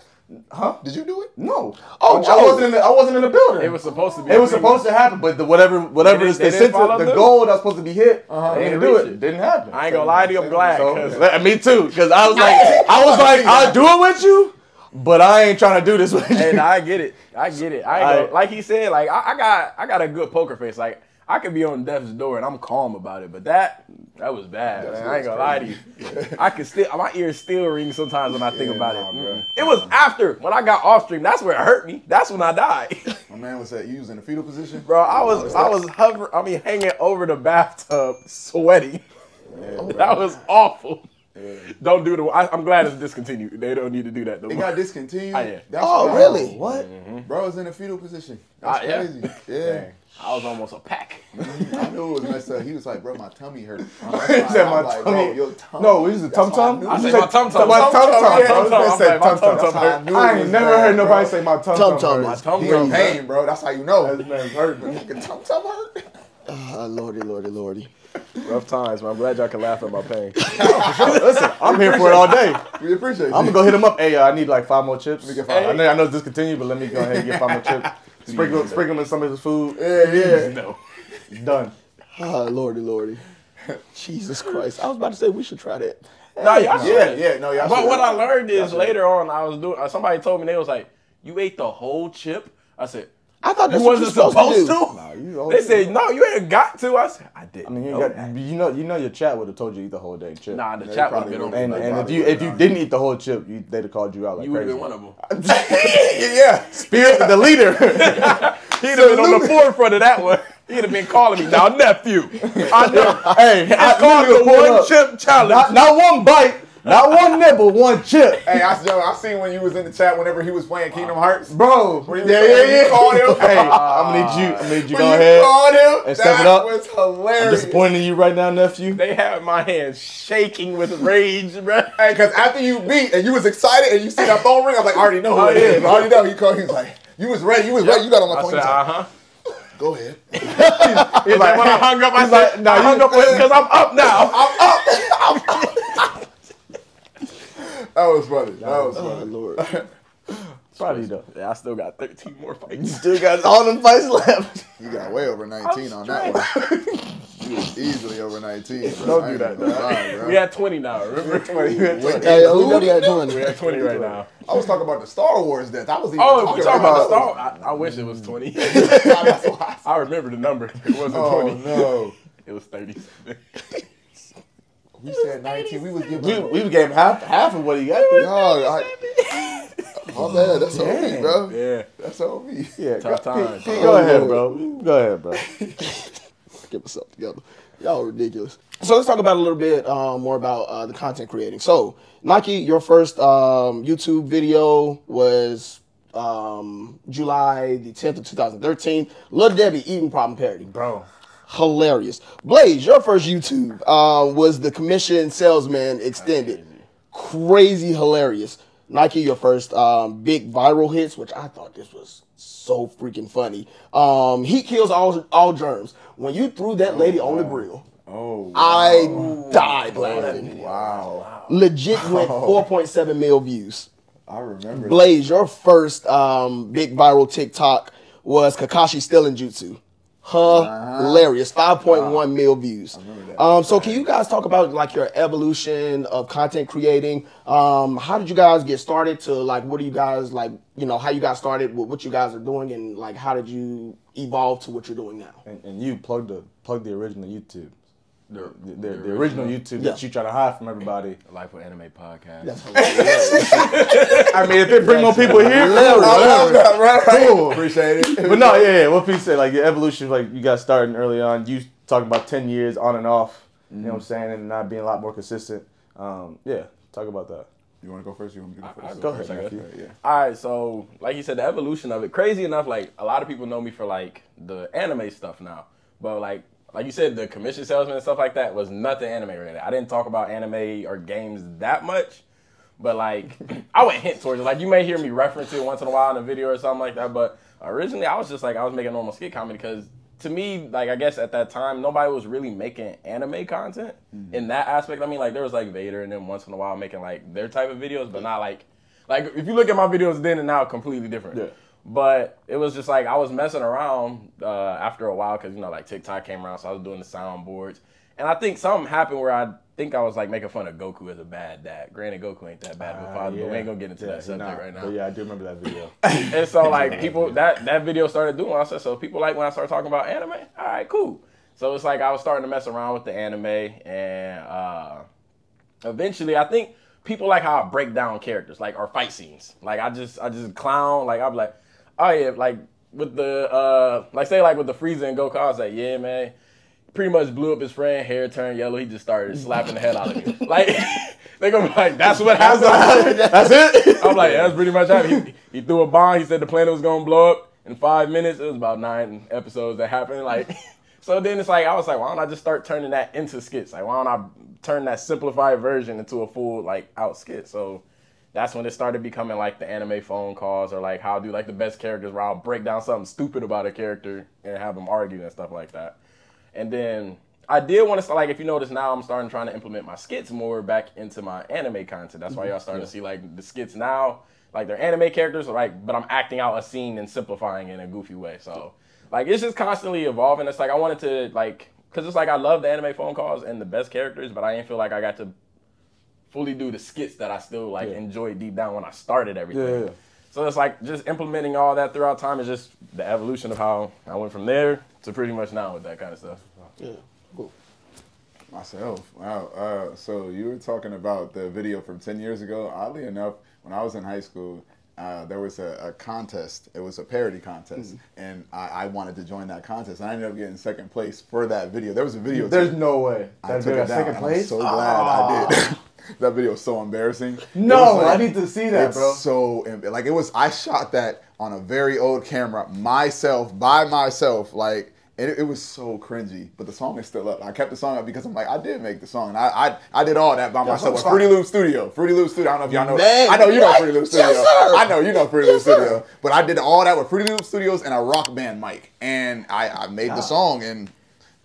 Huh? Did you do it? No. Oh, I wasn't in the building. It was supposed to be. It was supposed to happen, but whatever they sent the goal that was supposed to be hit, they didn't do it. It didn't happen. I ain't gonna lie to you. I'm glad. Me too, because I was like, I'll do it with you, but I ain't trying to do this with you. And I get it. I ain't gonna, like he said. Like I got a good poker face. Like I could be on death's door and I'm calm about it, but that was bad. Man. I ain't gonna lie to you. I can still, my ears still ring sometimes when I think about it. Bro. It was after when I got off stream. That's where it hurt me. That's when I died. My man was you was in the fetal position, bro. I was hanging over the bathtub, sweaty. Yeah, that was awful. Don't do the. I'm glad it's discontinued. They don't need to do that. It got discontinued. Oh, yeah. That's Oh, wild. really? What? Bro was in a fetal position. That's Yeah. crazy. Yeah. I was almost a pack. I knew it was messed up. He was like, bro, my tummy hurt. He said my like, tummy. bro, your tummy. No, we used to That's why I tum knew tum. I it. said my tum-tum. My tum tum. Yeah, Bro, tum-tum. they said My tum tum-tum tum. hurt. knew it I was ain't never bad, heard nobody bro. say my tum Tum-tum tum. is- My tum He in tum. pain, bro. That's how you know. That man's hurt. Man. Tum-tum hurt. Lordy. Rough times, man. I'm glad y'all can laugh at my pain. Listen, I'm here for it all day. We appreciate you. I'm gonna go hit him up. Hey, I need like 5 more chips. Let me get 5. I know it's discontinued, but let me go ahead and get 5 more chips. Sprinkle them in some of his food. Yeah. No. Done. Lordy. Jesus Christ. I was about to say we should try that. Nah, y'all should. Yeah. No, y'all But should. what I learned is later on, I was doing. Somebody told me they was like, "You ate the whole chip." I said, I thought that's "You what wasn't you're supposed to. to." Nah, you They said, "No, you ain't got to." I said, "I didn't." I mean, you know know, your chat would have told you to eat the whole dang chip. Nah, the They chat would have probably been on would've. me. And Probably if would've you done. didn't eat the whole chip, they'd have called you out like You would have crazy. been one of them. Yeah, Spirit, the leader. He'd have been on the forefront of that one. He'd have been calling me, "Now, nephew, I know." Hey, It's called the one chip challenge. Not one bite, not one nibble, one chip, Hey, I seen when you was in the chat whenever he was playing Kingdom Hearts. bro. When you called him. Hey, I'm gonna need you When go you ahead. called him, and step it that up. was I'm hilarious. disappointed in you right now, nephew. They had my hands shaking with rage, bro. Hey, because after you beat and you was excited and you see that phone ring, I was like, I already know who it is. I already know. He called. He was like, you was ready. You was ready. You got on my I phone. said, He was like, "Uh huh." Go ahead. He's like, when I hung up, I he's said, like, nah, "I hung up because I'm up now." That was funny. That was funny. Lord. Probably though. Yeah, I still got 13 more fights. Still got all them fights left. You got way over 19 on that one. You was easily over 19, bro. Don't I do ain't that, gonna bro. lie, bro. We had 20 now. Remember? 20. Hey, we never got 20. We had 20 right now. I was talking about the Star Wars death. I was even Oh, we talking about the those. Star. I wish it was 20. That's why. I remember the number. It wasn't Oh 20. no. It was 30. We said 19. We was giving. We gave half of what he got. There. No, my bad. That's on me, bro. Yeah. That's on me. Yeah, Tough times. Go ahead, bro. Go ahead, bro. Get myself together. Y'all ridiculous. So let's talk about a little bit more about the content creating. So Nike, your first YouTube video was July the 10th of 2013. Lil Debbie eating problem parody. Bro. Hilarious. Blaze, your first YouTube was the Commission Salesman Extended. Crazy hilarious. Nike, your first big viral hits, which I thought this was so freaking funny. Heat kills all germs. When you threw that lady on the grill, I died laughing. Wow. Legit went 4.7 mil views. I remember. Blaze, your first big viral TikTok was Kakashi stealing jutsu. Hilarious. 5.1 mil views. So can you guys talk about like your evolution of content creating? How did you guys get started to like, what do you guys like, you know, how you got started with what you guys are doing and like, how did you evolve to what you're doing now? And you plug the original YouTube. The original YouTube that you try to hide from everybody. Life with Anime podcast. That's hilarious. I mean, if it bring more people here, I love that, right? cool. Appreciate it. But no, yeah. What Pete said, like your evolution, like you got started early on. You talking about 10 years on and off. You know what I'm saying, and not being a lot more consistent. Yeah, talk about that. You want to go first? You want me to go first? Go ahead, I guess. Matthew. Yeah. All right, so like you said, the evolution of it. Crazy enough, like a lot of people know me for like the anime stuff now, but like you said, the commission salesman and stuff like that was nothing anime related. I didn't talk about anime or games that much, but like I would hint towards it. Like you may hear me reference it once in a while in a video or something like that, but originally I was just like I was making normal skit comedy because to me, like I guess at that time nobody was really making anime content in that aspect. I mean, like there was like Vader and then once in a while making like their type of videos, but not like if you look at my videos then and now, completely different. Yeah. But it was just like I was messing around after a while because, you know, like TikTok came around, so I was doing the soundboards. And I think something happened where I think I was like making fun of Goku as a bad dad. Granted, Goku ain't that bad of a father, but we ain't gonna get into that subject right now. But yeah, I do remember that video. And so like people, that video started doing what I said. So people like when I started talking about anime, all right, cool. So it's like I was starting to mess around with the anime and eventually I think people like how I break down characters, like, or fight scenes. Like I just clown, like I'll be like, oh yeah, like with the like say like with the Frieza and Goku, I was like, yeah man, pretty much blew up his friend, hair turned yellow, he just started slapping the hell out of me. Like They gonna be like, that's what happened. That's it. I'm like, yeah, that's pretty much happened. He threw a bomb. He said the planet was gonna blow up in 5 minutes. It was about 9 episodes that happened. Like, so then it's like, I was like, why don't I just start turning that into skits? Like, why don't I turn that simplified version into a full, like, out skit? So that's when it started becoming like the anime phone calls, or like how I do like the best characters where I'll break down something stupid about a character and have them argue and stuff like that. And then I did want to start, like, if you notice now, I'm starting trying to implement my skits more back into my anime content. That's why y'all starting to see like the skits now, like they're anime characters, like, but I'm acting out a scene and simplifying it in a goofy way. So like it's just constantly evolving. It's like I wanted to like, cause it's like I love the anime phone calls and the best characters, but I didn't feel like I got to fully do the skits that I still like enjoyed deep down when I started everything. Yeah. So it's like just implementing all that throughout time is just the evolution of how I went from there to pretty much now with that kind of stuff. Yeah. Cool. Myself, wow. So you were talking about the video from 10 years ago. Oddly enough, when I was in high school, there was a contest. It was a parody contest, and I wanted to join that contest. And I ended up getting second place for that video. There was a video. There's no way. I That took video it down, second and I'm place. so glad I did. That video was so embarrassing. No, It was I need to see that, it's bro. So like it was. I shot that on a very old camera myself, by myself, like. It was so cringy, but the song is still up. I kept the song up because I'm like, I did make the song. And I did all that by myself at Fruity Loop Studio. Fruity Loop Studio. I don't know if y'all know. Man, I know you know Fruity Loop Studio. yes, sir. I know you know Fruity Loop Studio. But I did all that with Fruity Loop Studios and a Rock Band mic. And I made the song, and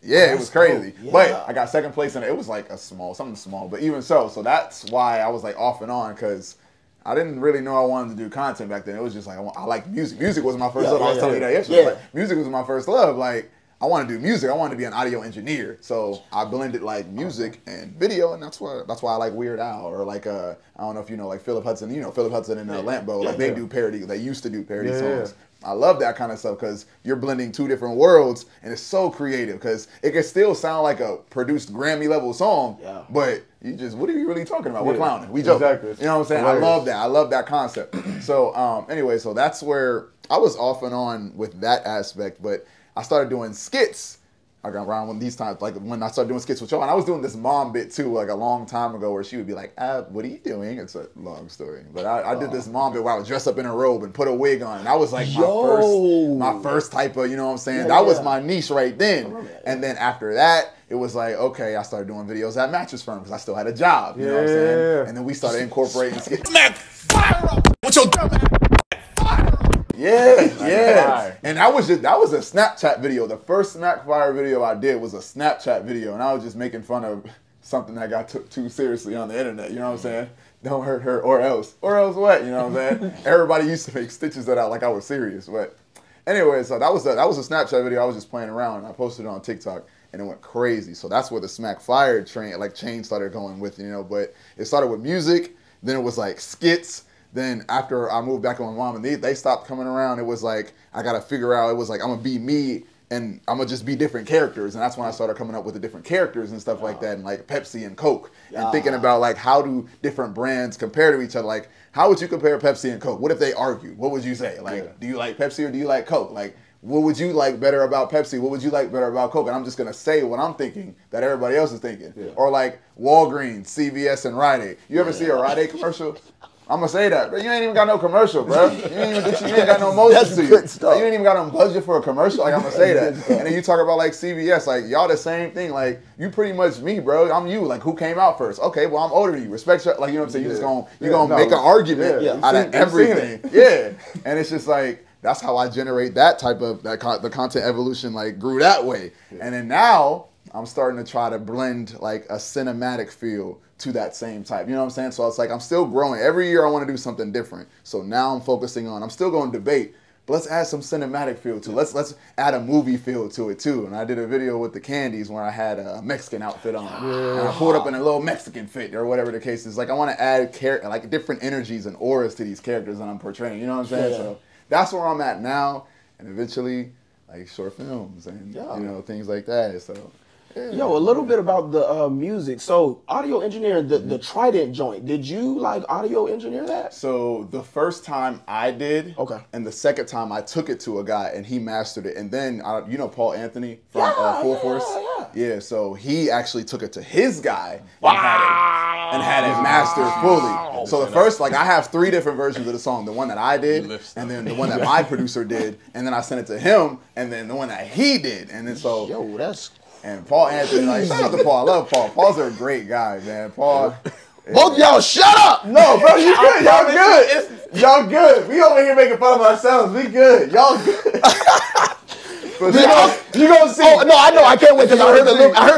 yeah, it was crazy. dope. Yeah. But I got second place, and it was like something small. But even so that's why I was like off and on, because I didn't really know I wanted to do content back then. It was just like, I like music. Music was my first love. I was telling you that yesterday. Yeah. Like, music was my first love. Like, I want to do music. I want to be an audio engineer. So I blended like music and video, and that's why I like Weird Al, or like I don't know if you know like Philip Hudson. You know Philip Hudson and Lambo. Like they do parody. They used to do parody songs. I love that kind of stuff because you're blending two different worlds, and it's so creative because it can still sound like a produced Grammy level song, but you just, what are you really talking about? We're clowning. We joking. Exactly. You know what I'm saying? Hilarious. I love that. I love that concept. So anyway, so that's where I was off and on with that aspect, but I started doing skits. I got around when these times, like when I started doing skits with y'all, and I was doing this mom bit too, like a long time ago, where she would be like, what are you doing? It's a long story, but I did this mom bit where I would dress up in a robe and put a wig on, and that was like my first type of, you know what I'm saying? That was my niche right then. And then after that, it was like, okay, I started doing videos at Mattress Firm because I still had a job, you know what I'm saying? And then we started incorporating skits. Fire up with your dumb ass. Yeah. And that was a Snapchat video. The first Smack Fire video I did was a Snapchat video, and I was just making fun of something that got took too seriously on the internet. You know what I'm saying? Don't hurt her, or else what? You know what I'm saying? Everybody used to make stitches that out like I was serious. But anyway, so that was a Snapchat video. I was just playing around, and I posted it on TikTok, and it went crazy. So that's where the Smack Fire chain started going with, you know. But it started with music, then it was like skits. Then after I moved back with my mom and they stopped coming around, it was like, I got to figure out, it was like, I'm going to be me and I'm going to just be different characters. And that's when I started coming up with the different characters and stuff like that, and like Pepsi and Coke. And thinking about like, how do different brands compare to each other? Like, how would you compare Pepsi and Coke? What if they argued? What would you say? Like, do you like Pepsi or do you like Coke? Like, what would you like better about Pepsi? What would you like better about Coke? And I'm just going to say what I'm thinking that everybody else is thinking. Or like Walgreens, CVS, and Rite Aid. You ever see a Rite Aid commercial? I'm gonna say that, but you ain't even got no commercial, bro. You ain't got no motion to you. You ain't even got no budget for a commercial. Like, I'm gonna say that. And then you talk about like CVS, like y'all the same thing. Like, you pretty much me, bro. I'm you. Like, who came out first? Okay, well I'm older than you. Respect your, like, you know what I'm saying. You gonna make an argument out of everything. Yeah, and it's just like, that's how I generate that type of the content evolution. Like, grew that way, and then now I'm starting to try to blend like a cinematic feel to that same type. You know what I'm saying? So it's like I'm still growing. Every year I want to do something different. So now I'm focusing on, I'm still going to debate, but let's add some cinematic feel to it. Let's add a movie feel to it too. And I did a video with the Candies where I had a Mexican outfit on. And I pulled up in a little Mexican fit or whatever the case is. Like, I want to add like different energies and auras to these characters that I'm portraying. You know what I'm saying? So that's where I'm at now. And eventually, like short films and you know, things like that. So Yo, a little bit about the music. So, audio engineering, the Trident joint. Did you like audio engineer that? So the first time I did, and the second time I took it to a guy and he mastered it. And then you know Paul Anthony from Full Force. Yeah. So he actually took it to his guy and had it mastered fully. So the first, like, I have 3 different versions of the song. The one that I did, and then the one that my producer did, and then I sent it to him, and then the one that he did. And then so... Yo, that's... And Paul Anthony, like, shout out to Paul. I love Paul. Paul's a great guy, man. Paul... Both y'all shut up! No, bro, you good. Y'all good. Y'all good. We over here making fun of ourselves. We good. Y'all good. You gonna see? Oh no, I know. I can't wait because I heard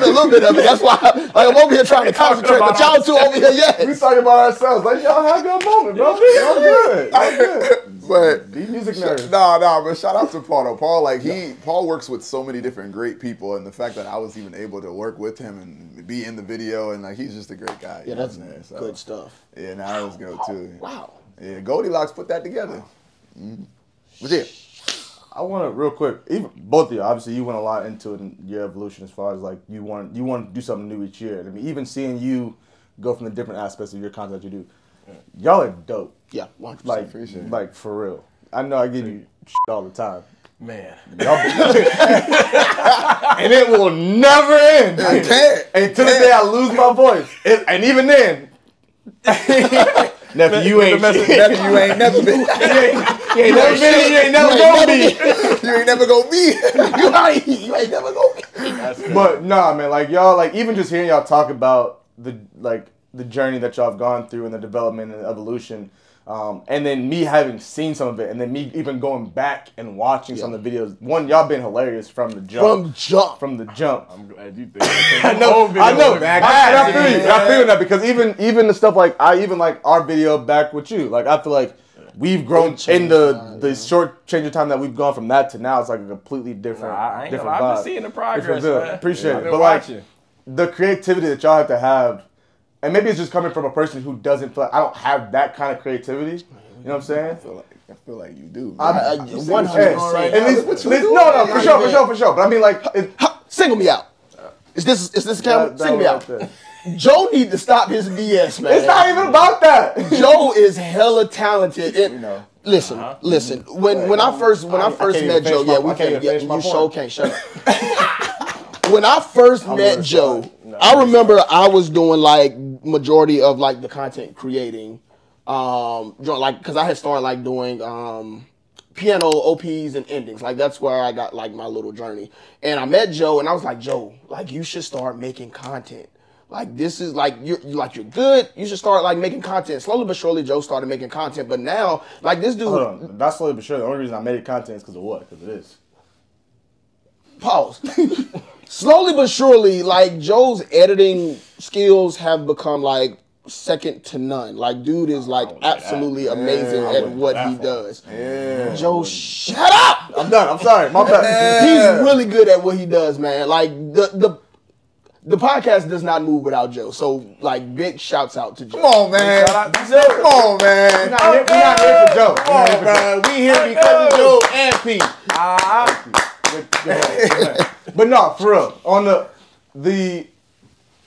a little bit of it. That's why I'm over here trying to concentrate. But y'all two over here, we talking about ourselves. Like y'all have a good moment, bro. Y'all good. Y'all good. But these music nerds. No, but shout out to Paul though. Paul, like Paul works with so many different great people, and the fact that I was even able to work with him and be in the video, and like he's just a great guy. Yeah, that's good stuff. Yeah, that was good too. Wow. Yeah, Goldilocks put that together. But yeah. I want to real quick. Even both of you, obviously, you went a lot into it in your evolution as far as like you want to do something new each year. I mean, even seeing you go from the different aspects of your content you do, y'all are dope. Yeah, 100%. Like, appreciate it. Like for real. I know I give you shit all the time. Man. Y'all and it will never end. I can't. Until the day I lose my voice. And even then, nephew, you ain't Nephew, you ain't never been. You ain't never been. You ain't never gonna be. You ain't never gonna be. You ain't never gonna be. But nah, man, like y'all, like even just hearing y'all talk about the journey that y'all have gone through and the development and the evolution, and then me having seen some of it, and then me even going back and watching some of the videos. One, y'all been hilarious from the jump. From the jump. I'm glad you think. I know. I feel you. I feel that because even the stuff like I even like our video back with you. Like I feel like we've grown in the short change of time that we've gone from that to now. It's like a completely different. I've been seeing the progress, man. Appreciate it. But like the creativity that y'all have to have, and maybe it's just coming from a person who doesn't feel like I don't have that kind of creativity. You know what I'm saying? I feel like you do. 100%. No, for sure. But I mean, like, single me out. Is this the camera? Single me out. Joe need to stop his BS, man. It's not even about that. Joe is hella talented. Listen. When I first met Joe, you sure can't shut up. When I first met Joe, I remember I was doing like majority of like the content creating, like because I had started like doing piano OPs and endings. Like that's where I got like my little journey. And I met Joe, and I was like, Joe, like you should start making content. Like this is like you're good. You should start like making content. Slowly but surely, Joe started making content. But now, like this dude. Hold on, not slowly but surely. The only reason I made content is because of what? Because it is. Pause. Slowly but surely, like Joe's editing skills have become like second to none. Like dude is like absolutely amazing at what he does. Yeah. Joe, shut up! I'm done. I'm sorry. My bad. He's really good at what he does, man. Like the podcast does not move without Joe. So like big shouts out to Joe. Come on, man. Come on, man. We're not here for Joe. Come on, man. We here because of Joe and Pete. But no, for real. On the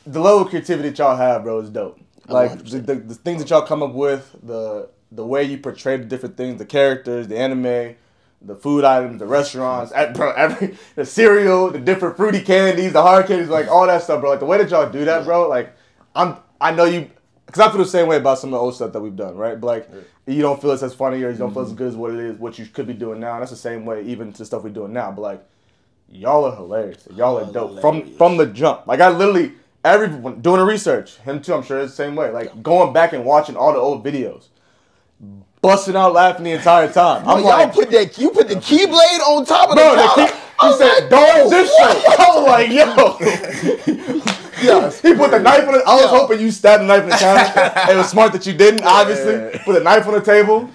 level of creativity that y'all have, bro, is dope. Like the things that y'all come up with, the way you portray the different things, the characters, the anime, the food items, the restaurants, the cereal, the different fruity candies, the hard candies, like all that stuff, bro. Like the way that y'all do that, bro. Like I know you, because I feel the same way about some of the old stuff that we've done, right? But like you don't feel it's as funny or you don't feel as good as what it is, what you could be doing now. And that's the same way even to stuff we're doing now. But like y'all are hilarious. Y'all are dope from the jump. Like I literally everyone doing the research. Him too. I'm sure it's the same way. Like going back and watching all the old videos. Busting out laughing the entire time. I'm like, you put the Keyblade on top of bro, the counter. He said, "Dog, this shit." I was like, "Yo." Yeah, he put the knife on it. I was hoping you stabbed the knife in the counter. It was smart that you didn't, obviously. Put the knife on the table.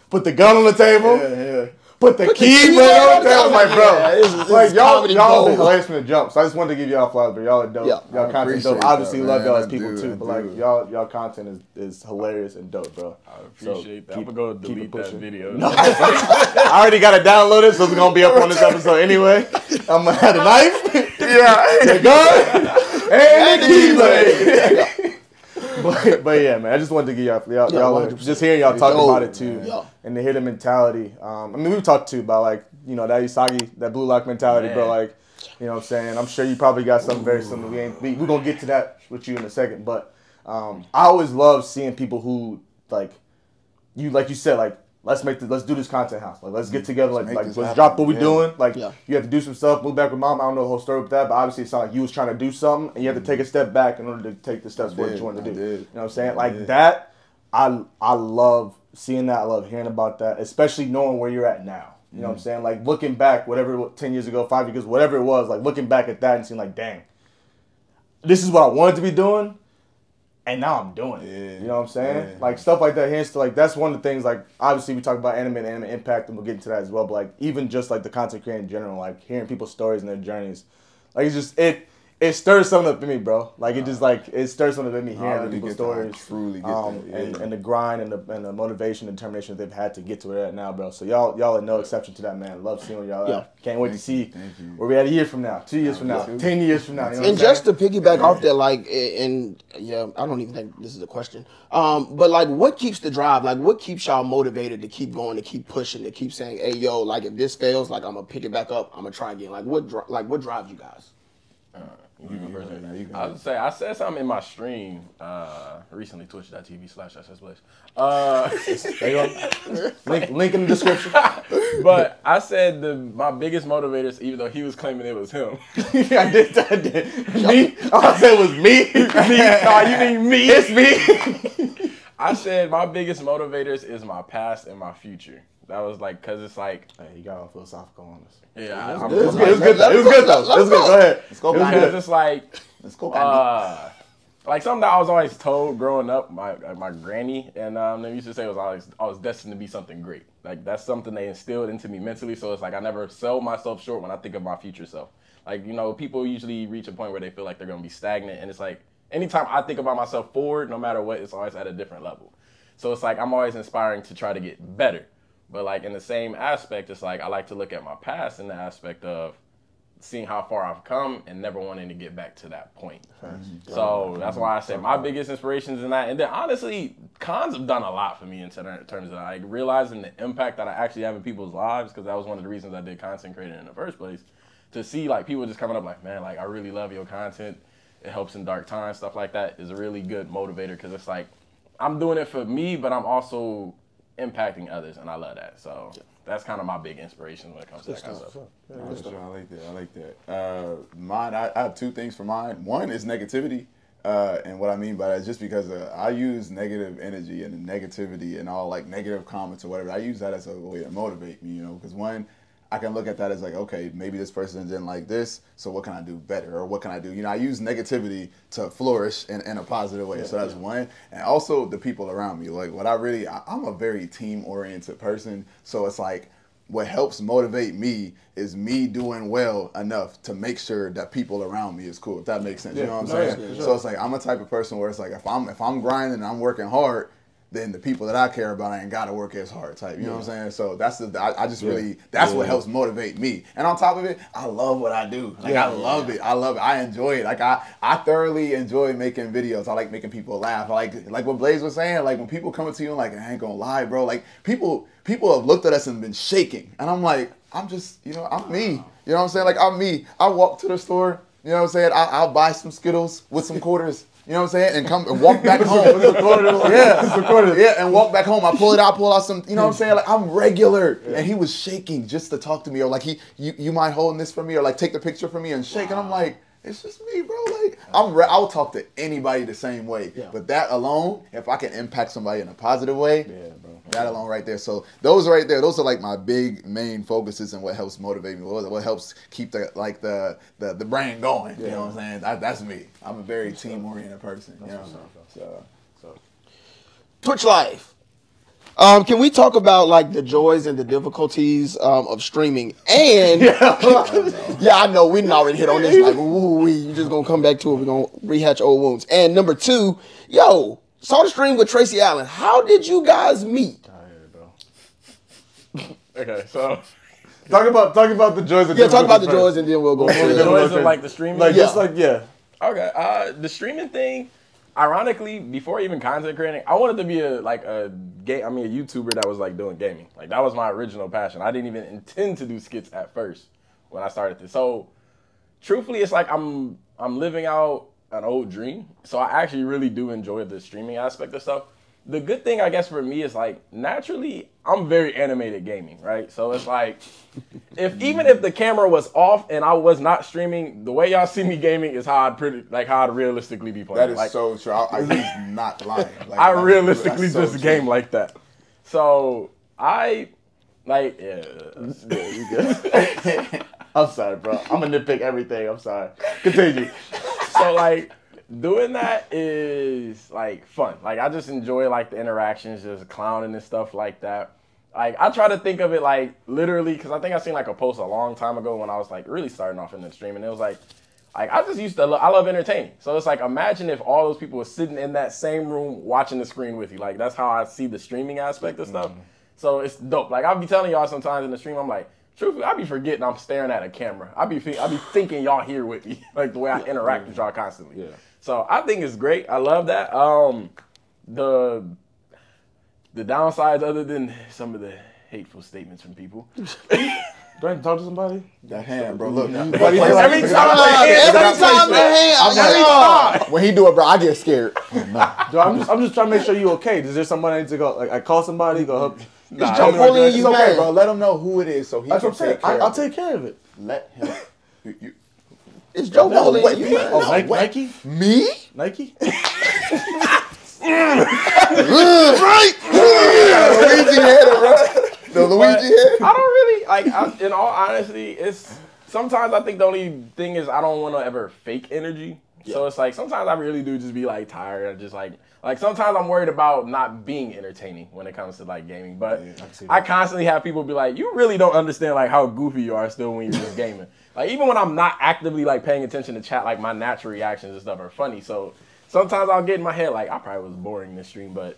Put the gun on the table. Put the Keyblade on the table. Like, bro, like y'all been hilarious from the jump. So I just wanted to give y'all flowers, but y'all are dope. Y'all content dope. Obviously, love y'all as people too. But like y'all content is hilarious and dope, bro. I appreciate that. I'm gonna go delete that video. No. I already got it downloaded, so it's gonna be up on this episode anyway. I'm gonna have the knife, the gun, and the Keyblade. But yeah, man, I just wanted to give y'all just hearing y'all talk about it too, and to hear the mentality. I mean, we've talked too about like that Usagi, that Blue Lock mentality, bro. Like, you know what I'm saying? I'm sure you probably got something very similar. We're gonna get to that with you in a second, but I always love seeing people who like you said, like let's do this content house. Like let's get together, let's drop what we're doing. Like you have to do some stuff, move back with mom. I don't know the whole story with that, but obviously it sounded like you was trying to do something and you have to take a step back in order to take the steps forward that you want to do. You know what I'm saying? Like that, I love seeing that. I love hearing about that, especially knowing where you're at now. You know what I'm saying? Like looking back, whatever 10 years ago, 5 years ago, whatever it was, like looking back at that and seeing like, dang, this is what I wanted to be doing. And now I'm doing it. You know what I'm saying? Like stuff like that. Hence, like that's one of the things. Like obviously we talk about anime and anime impact, and we'll get into that as well. But like even just like the content creating in general, like hearing people's stories and their journeys, like it's just it stirs something up in me, bro. Like it just like it stirs something up in me hearing really people's stories. Truly get that. And the grind and the motivation and determination that they've had to get to where they're at now, bro. So y'all are no exception to that, man. Love seeing y'all at. Can't wait to see where we at a year from now, 2 years from now, 10 years from now. You know and just to piggyback off that, like, and yeah, I don't even think this is a question. But like, what keeps the drive? Like, what keeps y'all motivated to keep going, to keep pushing, to keep saying, "Hey, yo, like if this fails, like I'm gonna pick it back up. I'm gonna try again." Like, what drives you guys? I would say I said something in my stream recently, twitch.tv/SSBlaze. link in the description. But I said my biggest motivators, even though he was claiming it was him. I did. Me? I said it was me. No, you mean me? It's me. I said my biggest motivators is my past and my future. That was like, cause it's like, hey, you got all philosophical on us. Yeah, it was good though. Go ahead. Let's go. Because it's like, let's go. Like something that I was always told growing up, my granny and they used to say was I was destined to be something great. Like that's something they instilled into me mentally. So it's like I never sell myself short when I think of my future self. Like people usually reach a point where they feel like they're gonna be stagnant, and it's like anytime I think about myself forward, no matter what, it's always at a different level. So it's like I'm always inspiring to try to get better. But like in the same aspect, it's like I like to look at my past in the aspect of seeing how far I've come and never wanting to get back to that point. So that's why I say my biggest inspirations in that. And then honestly, cons have done a lot for me in terms of like realizing the impact that I actually have in people's lives, because that was one of the reasons I did content creating in the first place. To see like people just coming up like, man, like I really love your content. It helps in dark times, stuff like that is a really good motivator, because it's like I'm doing it for me, but I'm also impacting others, and I love that. So that's kind of my big inspiration when it comes to that kind of stuff. I like that. Mine, I have two things for mine. One is negativity, and what I mean by that is just because I use negative energy and negativity and all like negative comments or whatever. I use that as a way to motivate me, because one, I can look at that as like, okay, maybe this person didn't like this, so what can I do better, or what can I do? I use negativity to flourish in a positive way. So that's one. And also the people around me. Like I'm a very team-oriented person, so it's like what helps motivate me is me doing well enough to make sure that people around me is cool, if that makes sense. You know what I'm saying? So it's like I'm a type of person where it's like if I'm grinding and I'm working hard, then the people that I care about, I ain't gotta work as hard type. You know what I'm saying? So that's that's what helps motivate me. And on top of it, I love what I do. Like I love it. I enjoy it. Like I thoroughly enjoy making videos. I like making people laugh. I like what Blaze was saying, like when people come to you and like, I ain't gonna lie, bro. Like people have looked at us and been shaking. And I'm like, I'm just, I'm me. You know what I'm saying? Like I'm me. I walk to the store, you know what I'm saying? I'll buy some Skittles with some quarters. You know what I'm saying? And come and walk back home. And walk back home. I pull out some, you know what I'm saying? Like I'm regular. And he was shaking just to talk to me, or like you mind holding this for me, or like take the picture for me and shake. And I'm like, it's just me, bro. Like I'll talk to anybody the same way. But that alone, if I can impact somebody in a positive way, that alone right there. So those right there, those are like my big main focuses and what helps motivate me. What helps keep the brain going. You know what I'm saying? That's me. I'm a very team oriented person. So Twitch Live. Can we talk about like the joys and the difficulties of streaming? And I know we didn't already hit on this. Like, you just gonna come back to it. We're gonna rehatch old wounds. And number two, saw the stream with Tracy Allen. How did you guys meet? Okay, so talk about the joys. Talk about the joys, and then we'll go. The joys of like the streaming. Okay, the streaming thing. Ironically, before even content creating, I wanted to be a YouTuber that was like doing gaming. Like that was my original passion. I didn't even intend to do skits at first when I started this. So, truthfully, it's like I'm living out an old dream. So I actually really do enjoy the streaming aspect of stuff. The good thing, I guess, for me is like naturally I'm very animated gaming, right? So it's like even if the camera was off and I was not streaming, the way y'all see me gaming is how I'd realistically be playing. That is like, so true. He's not lying. Like, I realistically so just true. game like that. So I like you good. I'm sorry, bro. I'm gonna nitpick everything. I'm sorry. Continue. So like doing that is like fun. Like I just enjoy like the interactions, just clowning and stuff like that. Like I try to think of it like literally because I think I seen like a post a long time ago when I was like really starting off in the stream, and it was like I just used to I love entertaining. So it's like imagine if all those people were sitting in that same room watching the screen with you. Like that's how I see the streaming aspect of stuff. So it's dope. Like I'll be telling y'all sometimes in the stream, I'm like, truthfully, I be forgetting I'm staring at a camera. I be thinking y'all here with me, like the way I interact with y'all constantly. Yeah. So I think it's great. I love that. The downsides, other than some of the hateful statements from people. Do I have to talk to somebody? That hand, bro. Look. Every time, when he do it, bro, I get scared. Dude, I'm just trying to make sure you okay. Is there somebody I need to go? Like I call somebody, go help. It's Joe bullying you, It's okay, man. bro. Let him know who it is so he That's can what I'm saying. take care I'll of it. take care of it. Let him. You, It's Joe bullying wait, you, me? man. Oh, Nike? wait. Nike? Me? Nike? Right? Luigi head, bro. The Luigi head. I don't really like. In all honesty, it's sometimes I think the only thing is I don't want to ever fake energy. So it's like sometimes I really do just be like tired. I just like sometimes I'm worried about not being entertaining when it comes to like gaming. But I constantly have people be like, you really don't understand like how goofy you are still when you're just gaming. Like even when I'm not actively like paying attention to chat, like my natural reactions and stuff are funny. So sometimes I'll get in my head like I probably was boring this stream, but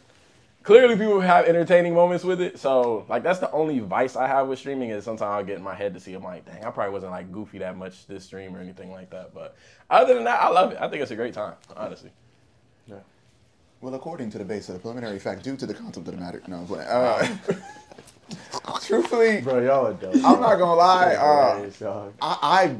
clearly people have entertaining moments with it. So like that's the only vice I have with streaming is sometimes I'll get in my head to see I'm like, dang, I probably wasn't like goofy that much this stream or anything like that. But other than that, I love it. I think it's a great time, honestly. Yeah. Well, according to the base of the preliminary fact, due to the concept of the matter, no, I'm playing. Truthfully, Bro, y'all are dope. I'm not gonna lie. Y'all. I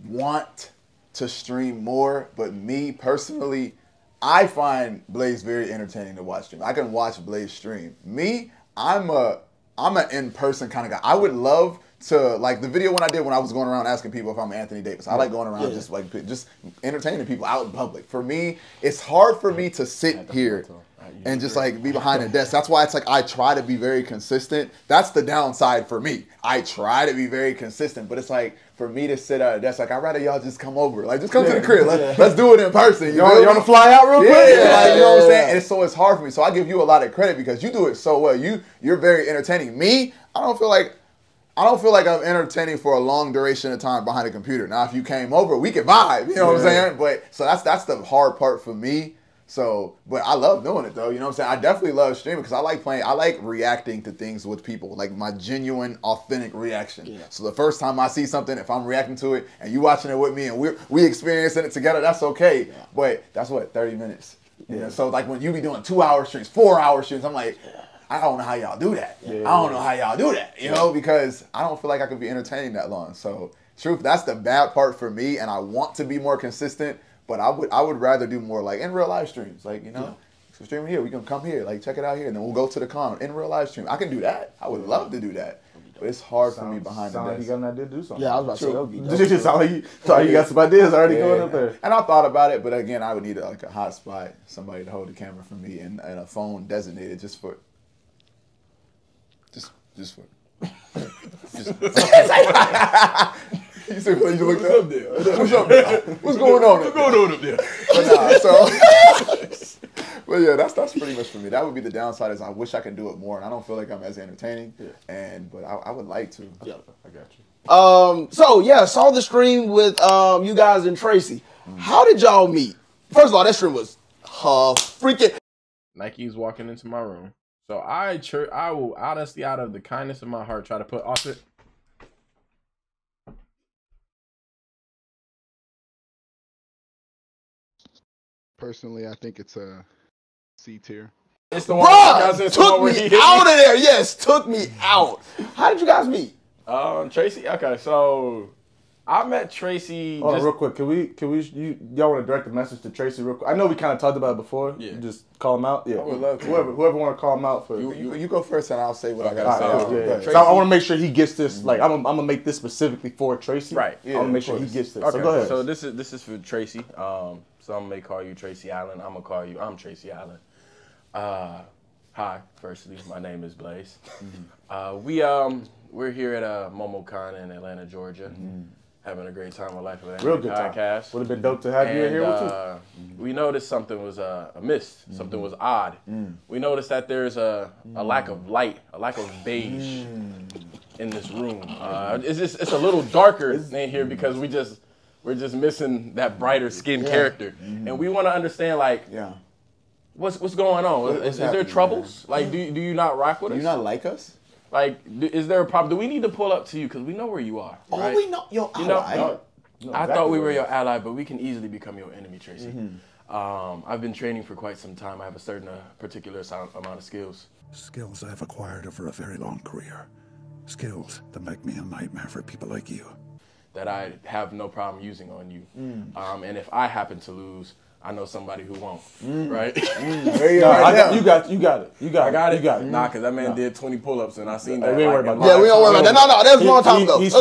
want to stream more, but me personally, I find Blaze very entertaining to watch stream. I can watch Blaze stream. Me, I'm an in-person kind of guy. I would love to, like the video when I was going around asking people if I'm Anthony Davis. I like going around just entertaining people out in public. For me, it's hard for me to sit here and just like be behind a desk. That's why it's like I try to be very consistent. That's the downside for me. I try to be very consistent, but it's like for me to sit at a desk, like I'd rather y'all just come over. Like just come to the crib. Let's do it in person. You want to fly out real quick? Yeah, like, you know what I'm saying? And so it's hard for me. So I give you a lot of credit because you do it so well. You're very entertaining. Me, I don't feel like I'm entertaining for a long duration of time behind a computer. Now, if you came over, we could vibe. You know what I'm saying? But so that's the hard part for me. So, but I love doing it though. You know what I'm saying? I definitely love streaming because I like playing. I like reacting to things with people, like my genuine, authentic reaction. Yeah. So the first time I see something, if I'm reacting to it and you watching it with me and we experiencing it together, that's okay. Yeah. But that's what 30 minutes. Yeah. So like when you be doing 2-hour streams, 4-hour streams, I'm like, I don't know how y'all do that. Yeah. I don't know how y'all do that. You know, because I don't feel like I could be entertaining that long. So, truth, that's the bad part for me, and I want to be more consistent. But I would rather do more like in real live streams, like so streaming here, we can come here, like check it out here, and then we'll go to the con in real live stream. I can do that. I would love to do that, but it's hard for me behind the desk. Like you got an idea to do something. Yeah, I was about to say that would be dope. You got some ideas already going up there. And I thought about it, but again, I would need like a hot spot, somebody to hold the camera for me, and a phone designated just for. You see what you looked up there? What's up there? What's going on? What's going on up there? But yeah, that's pretty much for me. That would be the downside. Is I wish I could do it more, and I don't feel like I'm as entertaining. Yeah. But I would like to. Yeah, I got you. So yeah, saw the stream with you guys and Tracy. How did y'all meet? First of all, that stream was freaking. Nike's walking into my room. So I will honestly, out of the kindness of my heart, try to put off it. Personally, I think it's a C tier. It's the one took me out of there. Yes, took me out. How did you guys meet? Tracy. Okay, so I met Tracy. Hold on, real quick. Y'all want to direct a message to Tracy real quick? I know we kind of talked about it before. Yeah. Just call him out. Yeah. I would love to. Whoever want to call him out for. You go first, and I'll say what I gotta All say. right, cool. Go ahead. So I want to make sure he gets this. Like I'm gonna make this specifically for Tracy. Right. I want to make sure he gets this. Okay. So go ahead. So this is for Tracy. Some may call you Tracy Allen. I'm Tracy Allen. Hi. Firstly, my name is Blaze. We're here at MomoCon in Atlanta, Georgia. Having a great time with Life of an Real Anime good time. podcast. Would have been dope to have you in here with you. We noticed something was amiss. Something was odd. We noticed that there's a lack of light, a lack of beige in this room. It's a little darker in here because we're just missing that brighter skinned character, and we want to understand what's going on. Is there happening, troubles? Like, do you not rock with Do us? you not like us? Like, is there a problem? Do we need to pull up to you because we know where you are? Right? Oh, we not your You know, ally. I thought we were your ally, but we can easily become your enemy, Tracy. I've been training for quite some time. I have a certain particular amount of skills. Skills I've acquired over a very long career. Skills that make me a nightmare for people like you. That I have no problem using on you. And if I happen to lose, I know somebody who won't, right? There you No, are. you got it. I got it. You got it. Nah, because that man did 20 pull-ups, and I seen that. we ain't worried like, about in Yeah, we don't worry about that. No, that's a long time ago. He's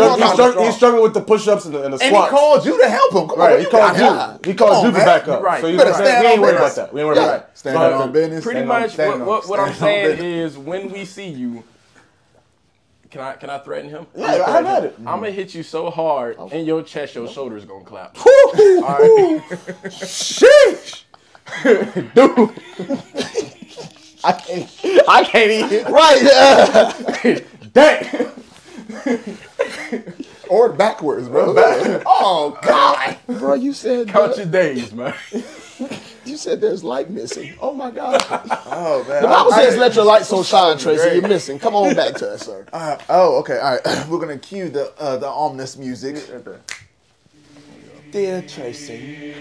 struggling with the push-ups and the And squats. he called you to help him. Come Right, on, he you called got you. He called you to man. back up. Right. So you You know better what I'm saying? stand We ain't on worried about business. that. We ain't worried about that. Stand on business. Pretty stand on- much, stand on- what stand I'm on saying business. is when we see you, can I threaten him? Yeah, have at it. I'm gonna hit you so hard in your chest, your shoulders gonna clap. All right. Sheesh! Dude. I can't even. Right. Dang. Or backwards, bro. Oh, God. Bro, you said Count your days, man. you said there's light missing. Oh my God. Oh, man. The Bible says, "Let your light so shine, Tracy." You're missing. Come on back to us, sir. Okay. All right. We're going to cue the ominous music. Dear Tracy,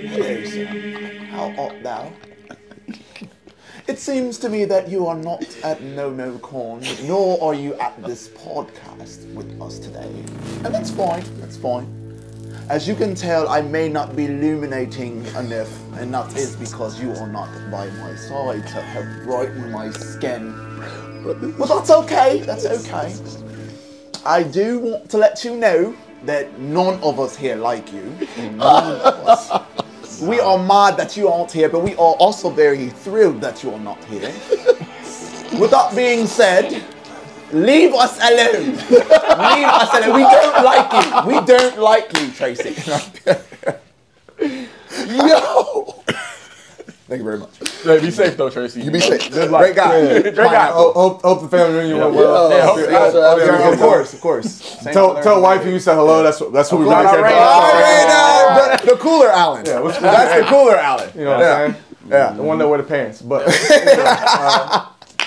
hello, sir. How art thou? It seems to me that you are not at NoNoCon, nor are you at this podcast with us today. And that's fine, that's fine. As you can tell, I may not be illuminating enough, and that is because you are not by my side to help brighten my skin. But that's okay, that's okay. I do want to let you know that none of us here like you. None of us. We are mad that you aren't here, but we are also very thrilled that you are not here. With that being said, leave us alone. Leave us alone. We don't like you. We don't like you, Tracy. Yo! Thank you very much. Hey, be safe though, Tracy. You be safe. Good luck. Great guy. Great guy. Hope the family reunion went well. Yeah, Of course. Tell wifey you said hello. That's what we really course. care Alright. about. The cooler Allen. Yeah, what's That's the cooler Allen. You know what I'm saying? Yeah. The one that wear the pants. But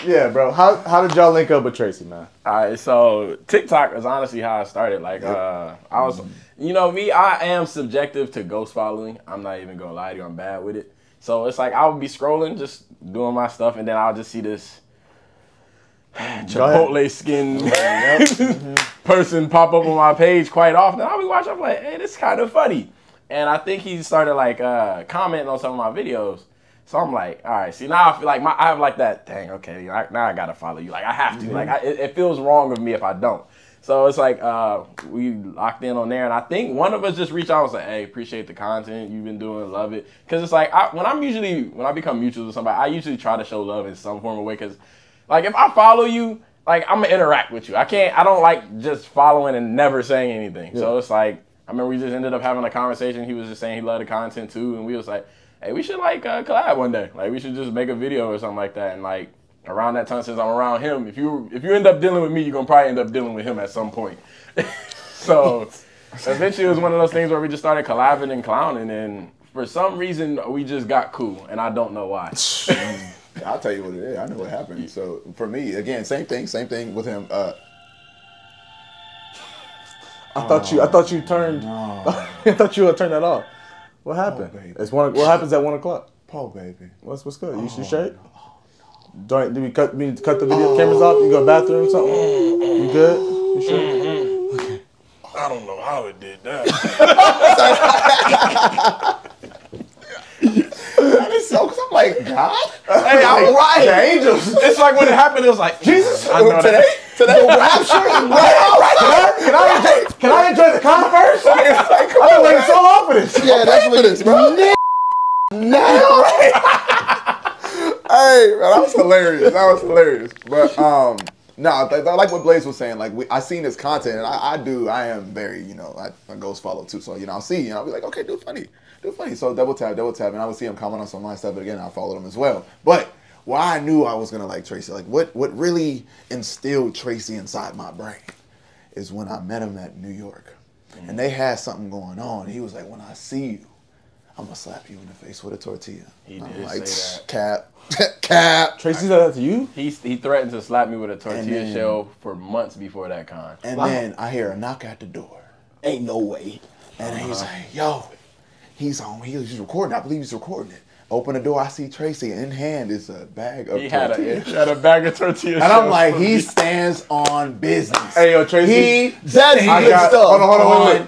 yeah, bro. How did y'all link up with Tracy, man? All right, so TikTok is honestly how I started. Like, I was, you know, me, I am subjective to ghost following. I'm not even gonna lie to you, I'm bad with it. So it's like I would be scrolling, just doing my stuff, and then I'll just see this Chipotle skin person pop up on my page quite often. I'll be watching, I'm like, hey, this is kind of funny. And I think he started like commenting on some of my videos. So I'm like, all right, see, now I feel like I have like that, dang, okay, now I gotta follow you. Like, I have to. Like, it feels wrong of me if I don't. So it's like we locked in on there, and I think one of us just reached out and said, hey, appreciate the content you've been doing, love it. Because it's like, when I become mutual with somebody, I usually try to show love in some form of way. Because, like, if I follow you, like, I'm going to interact with you. I don't like just following and never saying anything. Yeah. So it's like, I remember we just ended up having a conversation. He was just saying he loved the content too, and we was like, hey, we should like collab one day. Like, we should just make a video or something like that. And like around that time, since I'm around him, if you end up dealing with me, you're gonna probably end up dealing with him at some point. So eventually, it was one of those things where we just started collabing and clowning, and for some reason, we just got cool, and I don't know why. I'll tell you what it is. I know what happened. So for me, again, same thing with him. I thought you turned. I thought you would turn that off. What happened? What happens at 1 o'clock? Paul, baby. What's good? You straight? Do we cut the video cameras off? You go to the bathroom or something? You good? You sure? Okay. I don't know how it did that. That is so, because I'm like, God? Hey, I'm right. The angels. It's like when it happened, it was like, Jesus. I know Today? that. The rapture? Can I enjoy the con first? I've been waiting so long for this. Yeah, that's what it is, bro. Now. Hey, man, that was hilarious. That was hilarious. But no, I like what Blaze was saying. Like I seen this content, and I am very, I ghost follow too. So I'll see, I'll be like, okay, do funny. So double tap, and I would see him comment on some of my stuff, but again, I followed him as well. But why I knew I was gonna like Tracy, like what really instilled Tracy inside my brain is when I met him at New York, and they had something going on. He was like, when I see you, I'm gonna slap you in the face with a tortilla. He I'm did like, say cap. Tracy said that to you? He threatened to slap me with a tortilla then- shell for months before that con. And then I hear a knock at the door. Ain't no way. And then he's like, yo, he's recording. I believe he's recording it. Open the door, I see Tracy. In hand is a bag of He had tortillas. a bag of tortilla And I'm shells like, for he me. stands on business. Hey, yo, Tracy. That's I good got, stuff. hold on, wait. on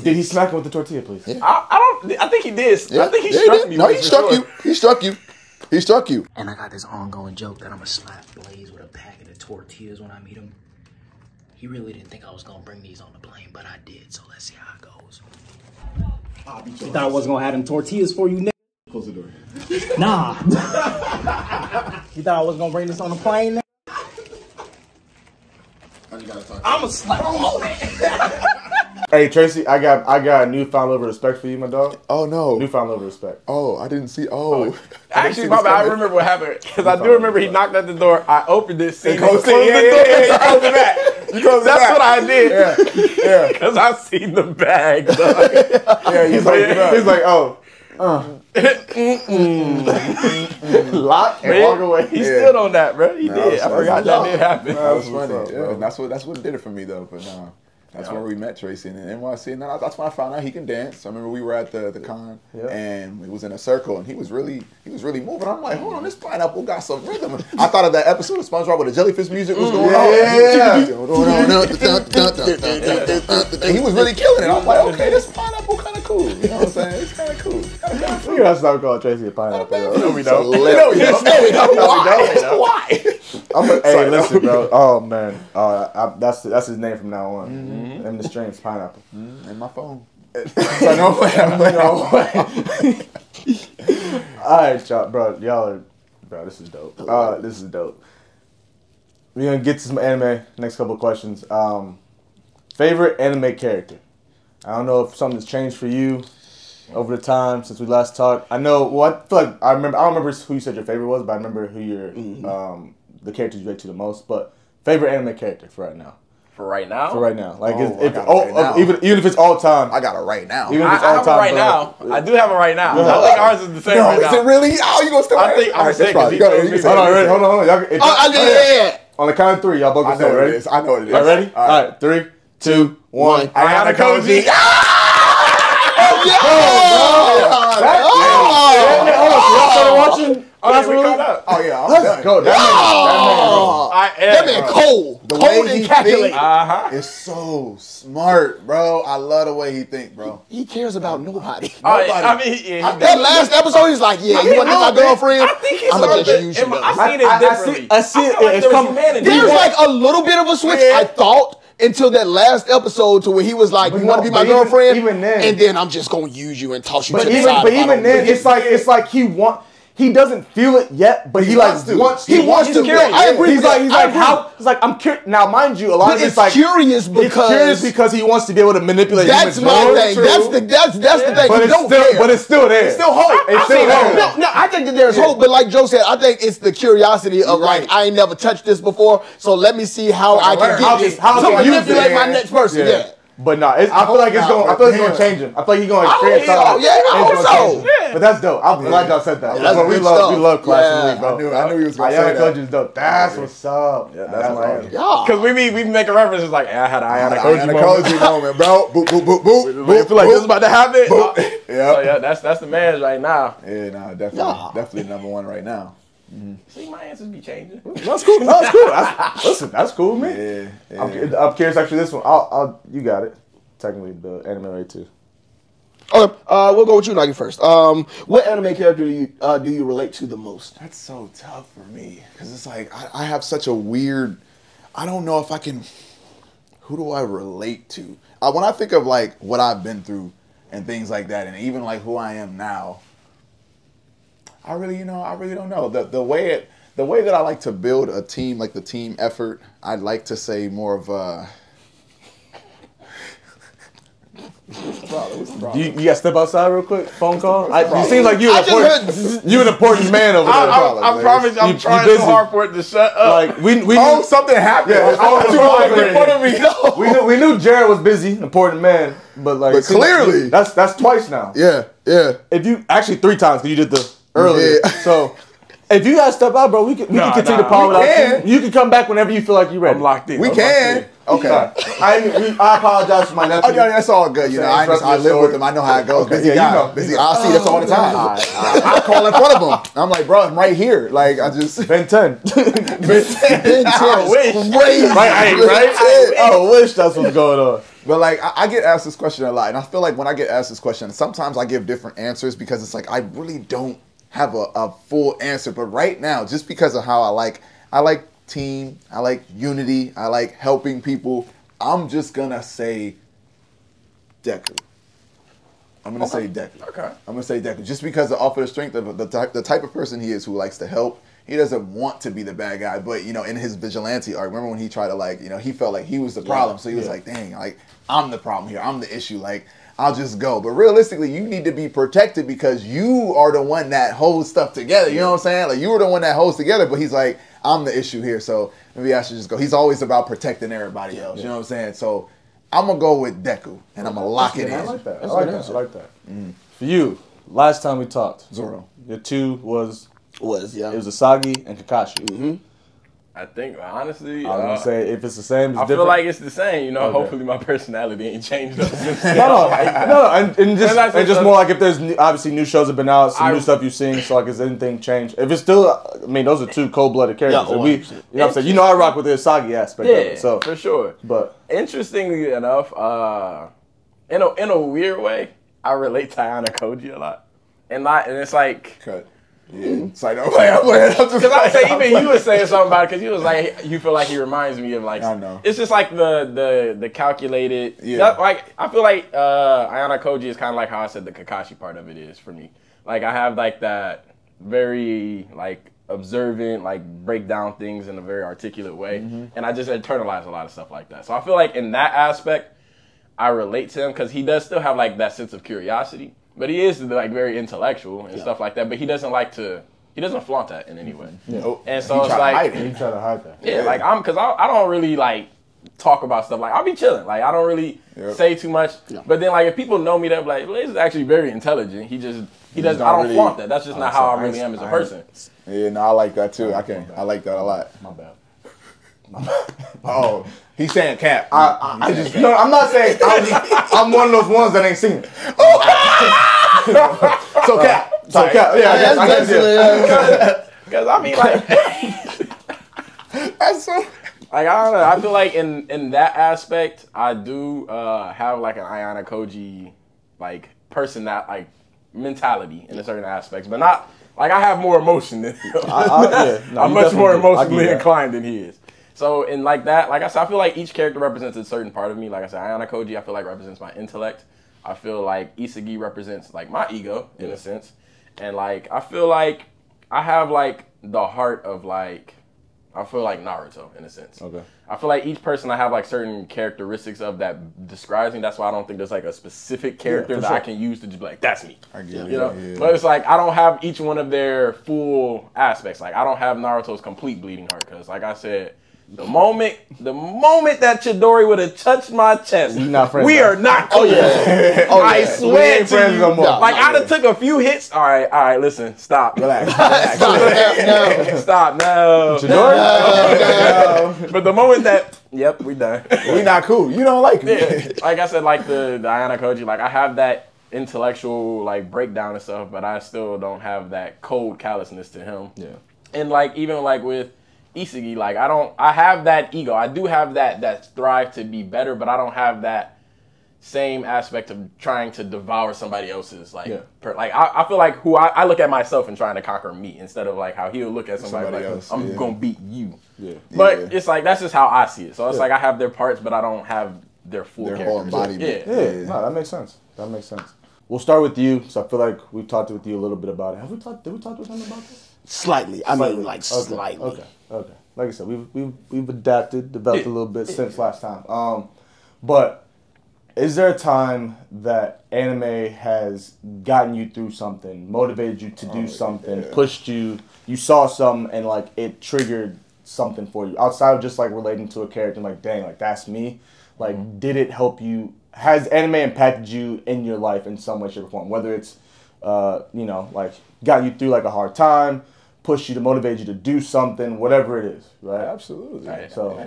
Did he smack him with the tortilla, please? I think he did. Yeah, I think he yeah, struck did. me. No, with he it for struck sure. you. He struck you. He struck you. And I got this ongoing joke that I'm gonna slap Blaze with a packet of tortillas when I meet him. He really didn't think I was gonna bring these on the plane, but I did, so let's see how it goes. You thought I wasn't gonna have them tortillas for you, nigga? Close the door. Nah. You thought I was gonna bring this on the plane, nigga? I'ma slap all that. Hey, Tracy, I got a newfound level of respect for you, my dog. Oh, no. Newfound level of respect. Oh, I didn't see. Oh. Actually, my bad. I remember what happened because I do remember he knocked at the door. I opened it, seen him closed close it. the Yeah, door. yeah, you closed it back. You closed it That's back. what I did. Yeah. Because I seen the bag. Dog. Yeah, you closed it up. He's like, oh. Lock and walk away. He stood on that, bro. He did. I that's forgot that did happen. That was That's funny. what's up, Yeah, bro. that's what did it for me though. But no, that's where we met Tracy in NYC. And that's when I found out he can dance. I remember we were at the con and we was in a circle and he was really moving. I'm like, hold on, this pineapple got some rhythm. I thought of that episode of SpongeBob where the jellyfish music was going on. And he was really killing it. I'm like, okay, this pineapple kind of cool. You know what I'm saying? It's kind of cool. You gotta stop calling Tracy a pineapple. yo. No, we don't. Why? Hey, listen, bro. Oh man, that's his name from now on. And the strings, pineapple. And my phone. So no way. All right, y'all, bro. Bro, this is dope. This is dope. We're gonna get to some anime. Next couple of questions. Favorite anime character? I don't know if something's changed for you over the time since we last talked. I know. Well, I feel like I don't remember who you said your favorite was, but I remember who your the characters you relate to the most. But favorite anime character for right now. For right now? For right now, like now. even if it's all time. I got it right now. Even if I it's all have it time, right bro. now. I do have it right now. I think ours is the same right Is now. it really? Oh, you gonna still? I think I'm Alright, saying that's because he fine. told me. Hold on, ready? Hold on. Y'all, Yeah. on the count of three, y'all both I gonna know say, what ready? it is. I know what it is. All right, ready? All All right, 3, 2, 1. Ayana Koji. Y'all started watching? Oh, we caught up. Oh yeah, I'm Let's done. go. That That man cold. The Cold way and he calculated. think is so smart, bro. I love the way he think, bro. He cares about nobody. Oh, yeah, I mean, yeah, he That last episode, he's like, yeah, you want to be my girlfriend? I think he's I'm going to just use you. I've though. seen it differently. I see it. feel like It's there was come. humanity. There's like a little bit of a switch, I thought, until that last episode to where he was like, you want to be my but girlfriend? even then- and then I'm just going to use you and toss you But to the even, side. but if I even don't then, win. it's like he doesn't feel it yet, but he wants like to. wants He wants to. curious. I agree He's with like that. he's I like agree. how he's like I'm curious. Now, mind you, a lot But of it's it's like curious it's curious because because he wants to be able to manipulate. that's humans my more. thing. That's the thing. But You it's don't still, care. but it's still there. It's still hope. It's still there. No, I think that there's hope, but like Joe said, I think it's the curiosity of like, I ain't never touched this before, so let me see how I can How get this can- how to can you manipulate use my it? next person. Yeah. But no, I feel like it's going. I feel like it's going to change him. I feel like he's going to experience so. something. Yeah, I and it's hope gonna so. change him. But that's dope. I'm glad y'all said that. that's we good love stuff. Clash of the Yeah. Week, bro. I knew he was gonna say Ayana that. Koji is dope. That's what's up. Yeah, that's right. Yeah. Because we make a reference, it's like, I had an Ayana Ayana Koji moment. Koji moment, bro. Boop, boop, boop, boop. I feel like this is about to happen. Boop. So Yeah. yeah, that's the man's right now. Yeah, no, definitely number one right now. See, my answers be changing. That's cool. That's cool. Listen, that's cool with me. Yeah. I'm curious. Actually, this one, you got it. technically the anime related to. Okay, we'll go with you, Nagi, first. What anime character do you relate to the most? That's so tough for me because it's like I have such a weird. I don't know if I can. Who do I relate to? When I think of like what I've been through and things like that, and even like who I am now, I really don't know. The way that I like to build a team, like the team effort, I'd like to say more of a. You got to step outside real quick. Phone call. You seem like you an important man over there. I promise I'm trying so hard for it to shut up. Like we knew something happened. Yeah, we knew Jared was busy, important man, but clearly that's twice now. Yeah. If you actually 3 times, because you did the earlier. Yeah. So if you guys step out, bro, we can continue the pod without you. You can come back whenever you feel like you're ready. I'm locked in. We can. Okay. I apologize for my nephew. Oh, yeah, that's all good. You know, I live with him. I know how it goes. Busy guy. Busy. I see this all the time. I call in front of him. I'm like, bro, I'm right here. Like, I just Ben 10. Ben 10. I wish. Crazy. Right? I wish that's what's going on. But like, I get asked this question a lot, and I feel like when I get asked this question, sometimes I give different answers because it's like I really don't have a full answer. But right now, just because of how I like team, I like unity, I like helping people, I'm just gonna say Deku. I'm gonna say Deku. Okay. I'm gonna say Deku just because off of the strength of the type of person he is who likes to help. He doesn't want to be the bad guy, but you know, in his vigilante arc, remember when he tried to he felt like he was the problem, so he was like, dang, like I'm the problem here, I'm the issue, like I'll just go. But realistically, you need to be protected because you are the one that holds stuff together. You know what I'm saying? Like you were the one that holds together, but he's like, I'm the issue here, so maybe I should just go. He's always about protecting everybody else. You know what I'm saying? So I'm gonna go with Deku, and I'm gonna lock it in. I like that. I like that. For you, last time we talked, Zoro. Your 2 was It was Asagi and Kakashi. I think, honestly, I was gonna say if it's the same, it's I different. feel like it's the same. You know, Okay. hopefully my personality ain't changed up since then. No, and just more like if there's obviously new shows have been out, some new stuff you've seen. So like, has anything changed? If it's still, I mean, those are 2 cold-blooded characters. Yeah, and you know what I'm saying? You know, I rock with the Asagi aspect of it. So for sure. But interestingly enough, in a weird way, I relate to Ayano Koji a lot, and it's like. Cut. Yeah. It's like, I'm playing. Because I say even you was saying something about it because you was like you feel like he reminds me of like I know. It's just like the calculated like I feel like Ayano Koji is kind of like how I said the Kakashi part of it is for me. Like I have like that very like observant, like break down things in a very articulate way, and I just internalize a lot of stuff like that. So I feel like in that aspect, I relate to him because he does still have like that sense of curiosity. But he is like very intellectual and stuff like that. But he doesn't flaunt that in any way. Yeah. And so it's like he try to hide that. Yeah, like because I don't really like talk about stuff. Like I'll be chilling. Like I don't really say too much. Yeah. But then like if people know me, they're like, Blaze is actually very intelligent. He doesn't. I don't really flaunt that. That's just not how I really am as a person. Yeah, no, I like that too. I like that a lot. My bad. Oh, he's saying cap. I just no. I'm not saying I'm one of those ones that ain't seen it. So cap. So cap. Yeah, I guess. Because I mean, like, that's so. Like I don't know. I feel like in that aspect, I do have like an Ayano Koji like person that like mentality in a certain aspects, but not like I have more emotion than him. I'm much more emotionally inclined than he is. So in like that, like I said, I feel like each character represents a certain part of me. Like I said, Ayano Koji, I feel like represents my intellect. I feel like Isagi represents like my ego in a sense, and like I feel like I have like the heart of like. I feel like Naruto in a sense. Okay. I feel like each person I have like certain characteristics of that describes me. That's why I don't think there's like a specific character that I can use to just be like, that's me. I get it. You know? Yeah. But it's like I don't have each one of their full aspects. Like I don't have Naruto's complete bleeding heart because like I said, the moment that Chidori would have touched my chest, we are not cool. I swear to you. No more. Like I'd have took a few hits. All right, listen, stop, relax. Stop, no. Chidori? No. But the moment that, we done. We not cool. You don't like me. Yeah. Like I said, like the Ayano Koji, like I have that intellectual like breakdown and stuff, but I still don't have that cold callousness to him. Yeah. And like even like with Isagi, like I have that ego. I do have that strive to be better, but I don't have that same aspect of trying to devour somebody else's like I feel like who I look at myself and trying to conquer me instead of like how he'll look at somebody like else. I'm gonna beat you. But it's like that's just how I see it. So it's like I have their parts, but I don't have their full whole embodiment. No, that makes sense. That makes sense. We'll start with you. So I feel like we've talked with you a little bit about it. Did we talk with him about this? Slightly. I mean, like slightly. Okay. Like I said, we've adapted, developed a little bit since last time. But is there a time that anime has gotten you through something, motivated you to do something, pushed you, you saw something, and like it triggered something for you outside of just like relating to a character? Like, dang, like that's me. Like, did it help you? Has anime impacted you in your life in some way, shape, or form? Whether it's, like got you through like a hard time, pushed you to motivate you to do something, whatever it is, right? Absolutely. So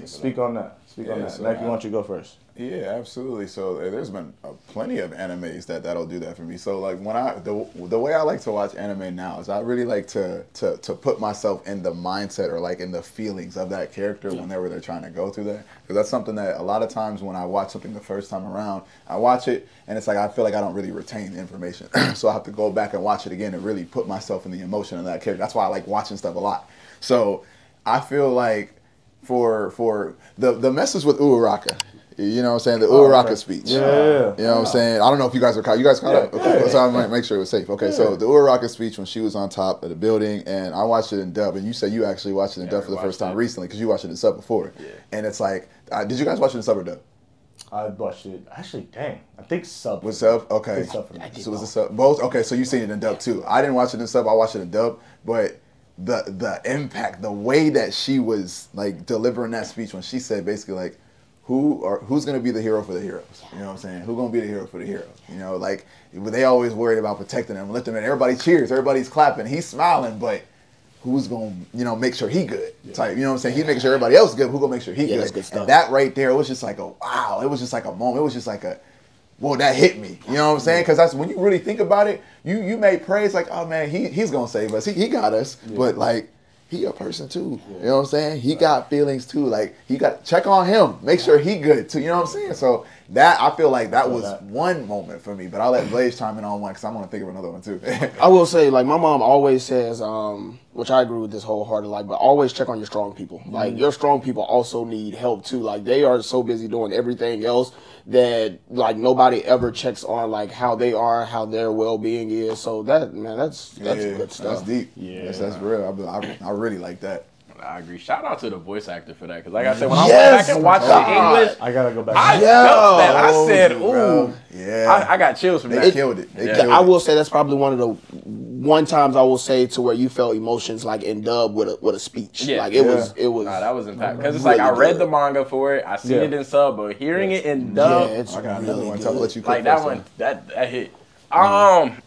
speak on that. Speak on that. Nike, why don't you go first? Yeah, absolutely. So there's been plenty of animes that'll do that for me. So like when the way I like to watch anime now is I really like to put myself in the mindset or like in the feelings of that character whenever they're trying to go through that. Because that's something that a lot of times when I watch something the first time around, I watch it and it's like I feel like I don't really retain the information. So I have to go back and watch it again and really put myself in the emotion of that character. That's why I like watching stuff a lot. So I feel like for the message with Uraraka, you know what I'm saying? The Uraraka speech. Yeah. You know what I'm saying? I don't know if you guys are caught. You guys caught up? Okay. So I might make sure it was safe. Okay, so the Uraraka speech when she was on top of the building, and I watched it in dub, and you said you actually watched it in dub for the first time recently because you watched it in sub before. Yeah. And it's like, did you guys watch it in sub or dub? I watched it. Actually, dang. I think sub. Was sub? Okay. Sub for me. So was it sub? Both? Okay, so you seen it in dub too. I didn't watch it in sub. I watched it in dub, but the impact, the way that she was like delivering that speech when she said basically like, who's gonna be the hero for the heroes? You know what I'm saying? Who's gonna be the hero for the heroes? You know, like they always worried about protecting them, lifting them in. Everybody cheers, everybody's clapping, he's smiling, but who's gonna, make sure he good? Type, you know what I'm saying? He's making sure everybody else good. Who gonna make sure he good? That's good stuff. And that right there, it was just like a wow. It was just like a moment. It was just like a, whoa, that hit me. You know what I'm saying? Because that's when you really think about it. You may praise like, oh man, he's gonna save us. He got us. But like, he a person too. You know what I'm saying? He got feelings too. Like he got check on him. Make sure he good too. You know what I'm saying? So that I feel like that was one moment for me. But I'll let Blaze chime in on one because I'm gonna think of another one too. I will say, like my mom always says, which I agree with this wholeheartedly, like, but always check on your strong people. Like your strong people also need help too. Like they are so busy doing everything else that like nobody ever checks on like how they are, how their well-being is. So that, man, that's good stuff. That's deep. Yeah, that's real. I really like that. I agree. Shout out to the voice actor for that because, like I said, when I went back and watched it in English, I gotta go back. I felt that. I said, "Ooh, yeah." I got chills from that. They killed it. They killed it. I will say that's probably one of the times I will say to where you felt emotions like in dub with a speech. Yeah. Like it was. Nah, that was impactful because it's really like I read good. the manga for it. I seen it in sub, but hearing it in dub, it's I got really another one. good. I'll let you cook like that first, one, that hit.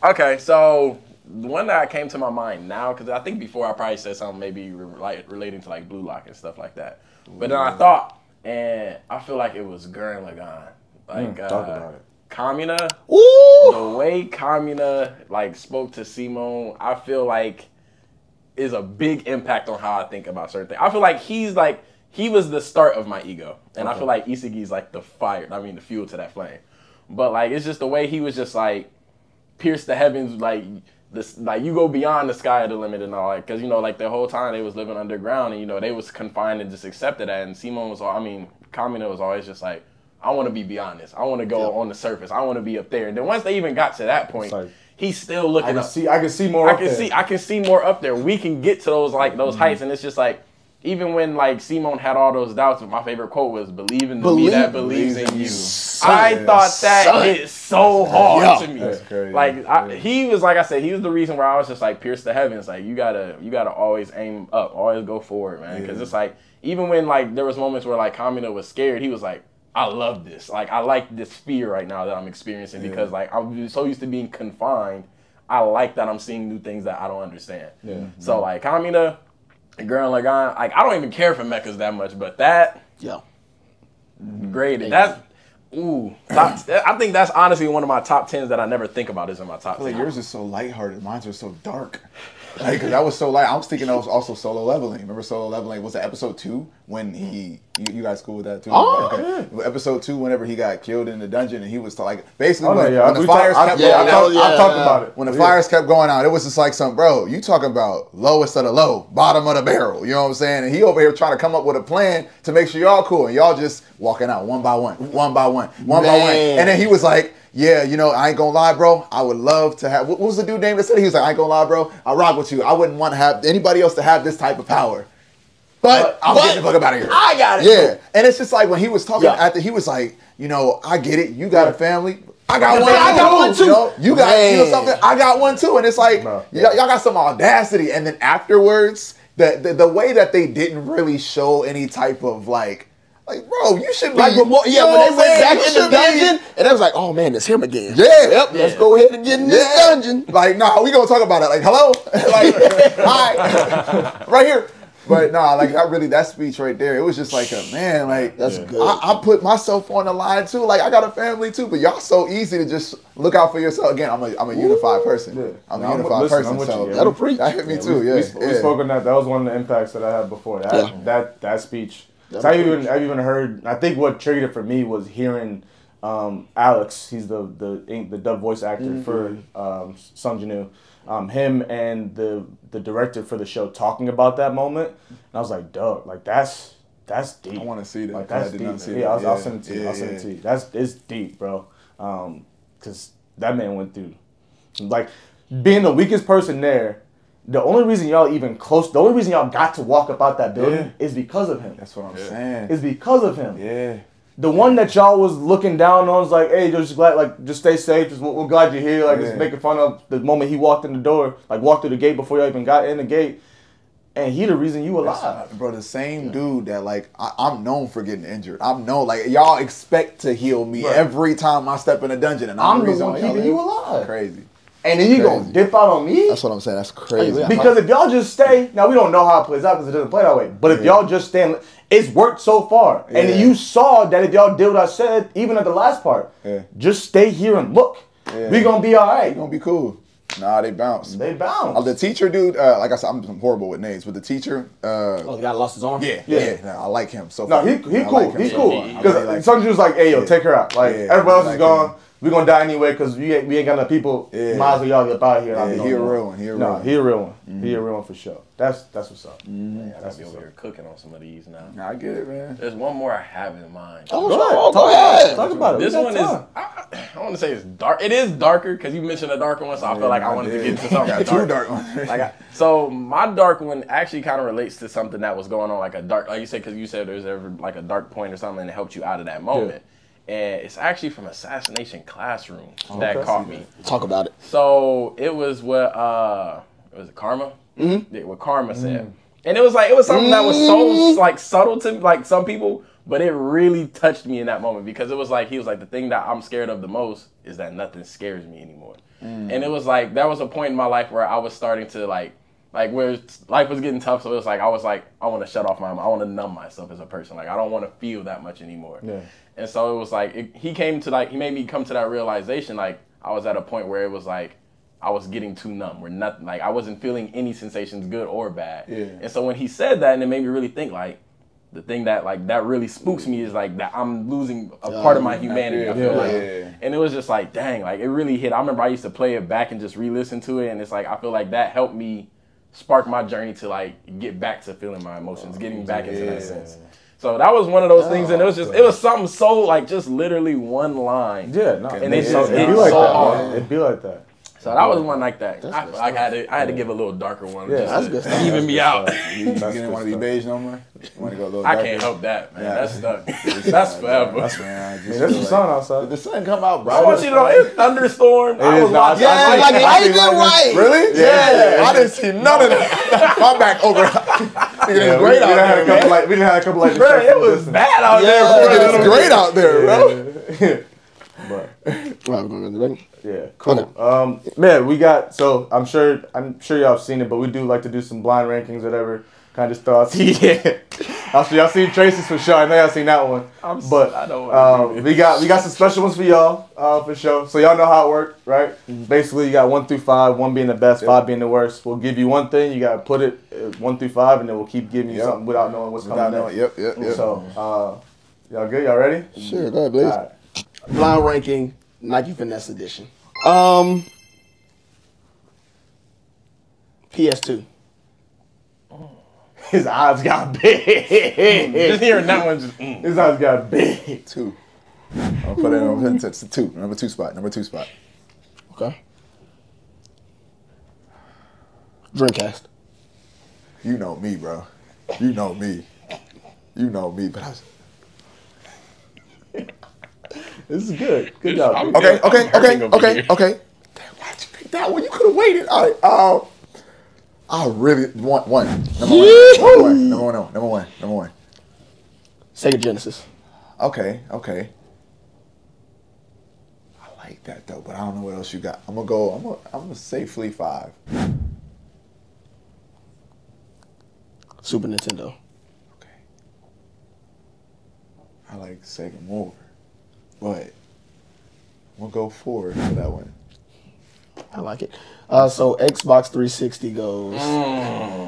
Okay, so the one that came to my mind now, because I think before I probably said something maybe relating to like Blue Lock and stuff like that. But then I thought, and I feel like it was Gurren Lagann. Like, talk about it. Kamina, Ooh! the way Kamina like spoke to Simone, I feel like is a big impact on how I think about certain things. I feel like he was the start of my ego. And I feel like Isagi's like the fuel to that flame. But like it's just the way he was just like pierce the heavens, like this, like you go beyond the sky of the limit and all that, because like the whole time they was living underground and they was confined and just accepted that. And Simone Kamina was always just like, I want to be beyond this. I want to go on the surface. I want to be up there. And then once they even got to that point, like, he's still looking up. I can see more. I can see more up there. We can get to those heights, and it's just like. Even when like Simone had all those doubts, my favorite quote was "Believe in the me that believes in you." I thought that hit so hard to me. That's crazy. Like he was, like I said, he was the reason where I was just like pierce the heavens. Like you gotta always aim up, always go forward, man. Because it's like even when like there was moments where like Kamina was scared, he was like, I love this. Like I like this fear right now that I'm experiencing because like I'm so used to being confined. I like that I'm seeing new things that I don't understand. Yeah. So like Kamina. Gurren Lagann, like I don't even care for mechas that much, but that, graded. I think that's honestly one of my top 10s that I never think about is in my top 10. Like yours is so lighthearted, mine are so dark. Like, cause that was so light. I was thinking that was also Solo Leveling. Remember Solo Leveling? Was it episode 2 when you guys cool with that too? Oh, okay. Episode 2, whenever he got killed in the dungeon and he was like basically Oh, no, when, yeah. when the fires kept going out. I talked about it. When the fires kept going out, it was just like bro, you talking about lowest of the low, bottom of the barrel. You know what I'm saying? And he over here trying to come up with a plan to make sure y'all cool. And y'all just walking out one by one. And then he was like, yeah, you know, I ain't gonna lie, bro. I would love to have, what was the dude name that said it? He was like, I ain't gonna lie, bro. I rock with you. I wouldn't want to have anybody else to have this type of power. But I'm getting the fuck up out of here. I got it. Yeah. And it's just like when he was talking after, he was like, you know, I get it. You got a family. I got one too. You know, you got you know something. I got one too. And it's like, y'all got some audacity. And then afterwards, the way that they didn't really show any type of like, bro, you should be. Like, when they went back in the dungeon, and I was like, oh man, it's him again. Yeah. Yep, let's go ahead and get in this dungeon. Like, nah, we gonna talk about it. Like, hello? Like, hi. Right here. But nah, like that speech right there, it was just like man, like that's good. I put myself on the line too. Like I got a family too, but y'all so easy to just look out for yourself. Again, I'm a unified person. Yeah. I'm a unified person. So that'll preach. That hit me too. We spoke on that. That was one of the impacts that I had before. That speech. So I've even heard. I think what triggered it for me was hearing Alex. He's the dub voice actor for Sung Jin-woo. Him and the director for the show talking about that moment, and I was like, "Dog, like that's deep." I want to see that. Like that's deep. Yeah, I'll send it to you. I'll send it to you. It's deep, bro. Because that man went through, like, being the weakest person there. The only reason y'all got to walk up out that building is because of him. That's what I'm saying. It's because of him. Yeah. The one that y'all was looking down on was like, hey, just glad, like, just stay safe. We're glad you're here. Like, just making fun of the moment he walked in the door, like, walked through the gate before y'all even got in the gate. And he the reason you alive. Bro, the same dude that, like, I'm known for getting injured. I'm known, like, y'all expect to heal me every time I step in a dungeon. And I'm the one keeping you alive. Crazy. And then you gonna dip out on me? That's what I'm saying. That's crazy. Because if y'all just stay, now we don't know how it plays out because it doesn't play that way. But if y'all just stay, it's worked so far. And you saw that if y'all did what I said, even at the last part, just stay here and look. We gonna be all right. We gonna be cool. Nah, they bounce. They bounce. The teacher dude, like I said, I'm horrible with names, but the teacher. The guy lost his arm? Yeah. Nah, I like him. So no, he cool. He's cool. Because Sung Jin was like, hey, yo, take her out. Like, everybody else is gone. We're going to die anyway because we ain't got enough people. Might as well y'all get out of here. He a real one. He a real one. He a real one for sure. That's what's up. Man, I gotta be over here cooking on some of these now. I get it, man. There's one more I have in mind. Go ahead. Talk about it. This one is, I want to say it's dark. It is darker because you mentioned a darker one, so I feel like I wanted to get into something too dark one. So my dark one actually kind of relates to something that was going on, like you said, because you said there's ever like a dark point or something that helped you out of that moment. And it's actually from Assassination Classroom that caught me. Talk about it. So it was what was it Karma? Mm-hmm. Yeah, what Karma said. And it was something that was so like subtle to like some people, but it really touched me in that moment because it was like he was like, the thing that I'm scared of the most is that nothing scares me anymore. And it was like that was a point in my life where I was starting to like where life was getting tough, so it was like I want to shut off my mind. I want to numb myself as a person. Like I don't want to feel that much anymore. Yeah. And so it was like he made me come to that realization. Like I was at a point where it was like I was getting too numb, where nothing, like I wasn't feeling any sensations, good or bad. Yeah. And so when he said that, and it made me really think, like the thing that like that really spooks me is like that I'm losing a part of my humanity. I feel like, and it was just like, dang, like it really hit. I remember I used to play it back and just re-listen to it, and it's like I feel like that helped me spark my journey to like get back to feeling my emotions, getting back into that sense. So that was one of those things, and it was something so like just literally one line. Yeah, no, and it just hit so hard. It'd be like that. So that was one like that. I had to give a little darker one. Yeah, that's good stuff. Even me out. You didn't want to be beige no more? You want to go a little I darker? can't help that, man. That's stuck. That's forever. That's the sun outside. The sun come out, bro. I want you to know it's thunderstorm. I was watching. Yeah, like lightning right. Really? Yeah. I didn't see none of that. My back over. It's great out there. We didn't have a couple lights. Bro, it was bad out there. It's great out there, bro. But we're going to yeah, cool. Okay. Man, we got I'm sure y'all have seen it, but we do like to do some blind rankings, whatever kind of thoughts. Yeah. Y'all seen Tracy's for sure. I know y'all seen that one. I But don't we got some special ones for y'all for sure. So y'all know how it works, right? Basically, you got 1 through 5, 1 being the best, 5 being the worst. We'll give you one thing. You gotta put it 1 through 5, and then we'll keep giving you something without knowing what's coming next. Yep. So y'all good? Y'all ready? Sure, go ahead, please. All right. Blind ranking, Nike Finesse Edition. PS2. His eyes got big. Just hearing that one just. His eyes got big. 2. I'll put it on 2. Number 2 spot. Okay. Dreamcast. You know me, bro. You know me. But This is good. Good job. okay. I'm hurting over here. Damn, why'd you pick that one? You could have waited. All right. I really want one. Number one. Sega Genesis. Okay. I like that though, but I don't know what else you got. I'm gonna say Fleet 5. Super Nintendo. Okay. I like Sega more, but I'm gonna go 4 for that one. I like it. So Xbox 360 goes.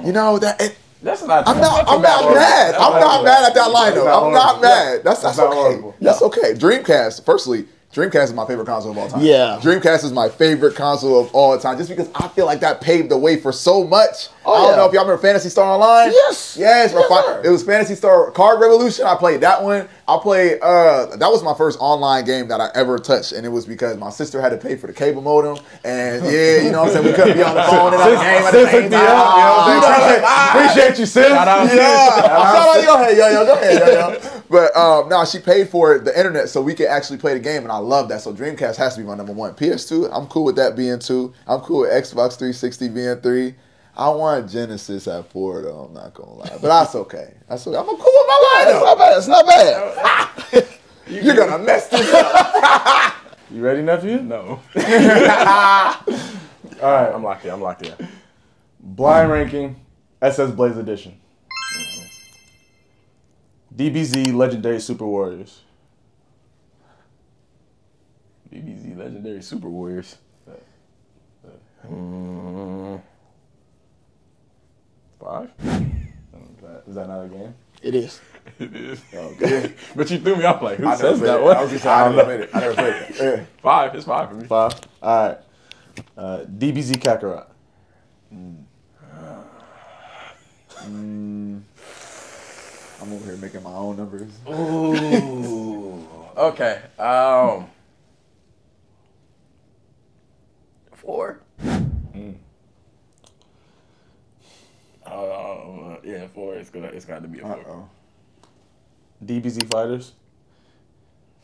You know that. That's not. I'm not mad. I'm not mad at that lineup. I'm not mad. That's not okay. horrible. That's okay. Dreamcast. Firstly, Dreamcast is my favorite console of all time. Yeah. Dreamcast is my favorite console of all time, just because I feel like that paved the way for so much. Oh, I don't yeah. know if y'all remember Phantasy Star Online. Yes. Yes. Yes, sir. It was Phantasy Star Card Revolution. I played that one. I played. That was my first online game that I ever touched, and it was because my sister had to pay for the cable modem, and you know what I'm saying, we couldn't be on the phone and on the game at the same time. Appreciate you, sis. Shout out. Shout out, go ahead, yo. But no, she paid for the internet so we could actually play the game, and I love that. So Dreamcast has to be my number 1. PS2, I'm cool with that being 2. I'm cool with Xbox 360 being 3. I want Genesis at 4 though. I'm not gonna lie, but that's okay. I'm cool with my lineup. It's not bad. You're gonna mess this up. You ready, nephew? No. All right. I'm locked in. Blind ranking, SS Blaze Edition. DBZ Legendary Super Warriors. DBZ Legendary Super Warriors. 5? Is that not a game? It is. It is. Okay. But you threw me off like, who I says never that played it. one? I was just saying, I never played it. Yeah. 5. It's 5 for me. 5. All right. DBZ Kakarot. I'm over here making my own numbers. Ooh. Okay. 4. Yeah, 4. It's got to be a 4. DBZ Fighters.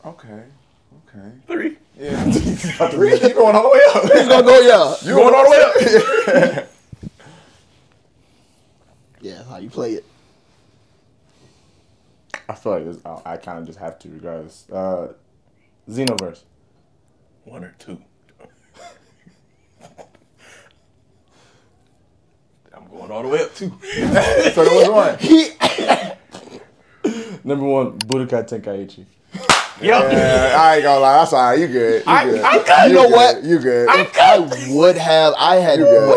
Okay. 3. Yeah. 3? You going all the way up? He's gonna go, yeah. You going all the way up? Yeah, how you play it. I feel like I kind of just have to, regardless. Xenoverse. 1 or 2. I'm going all the way up 2. So there was 1. Number 1, Budokai Tenkaichi. Yeah, I ain't gonna lie. That's all right. You good. You know what? You good. I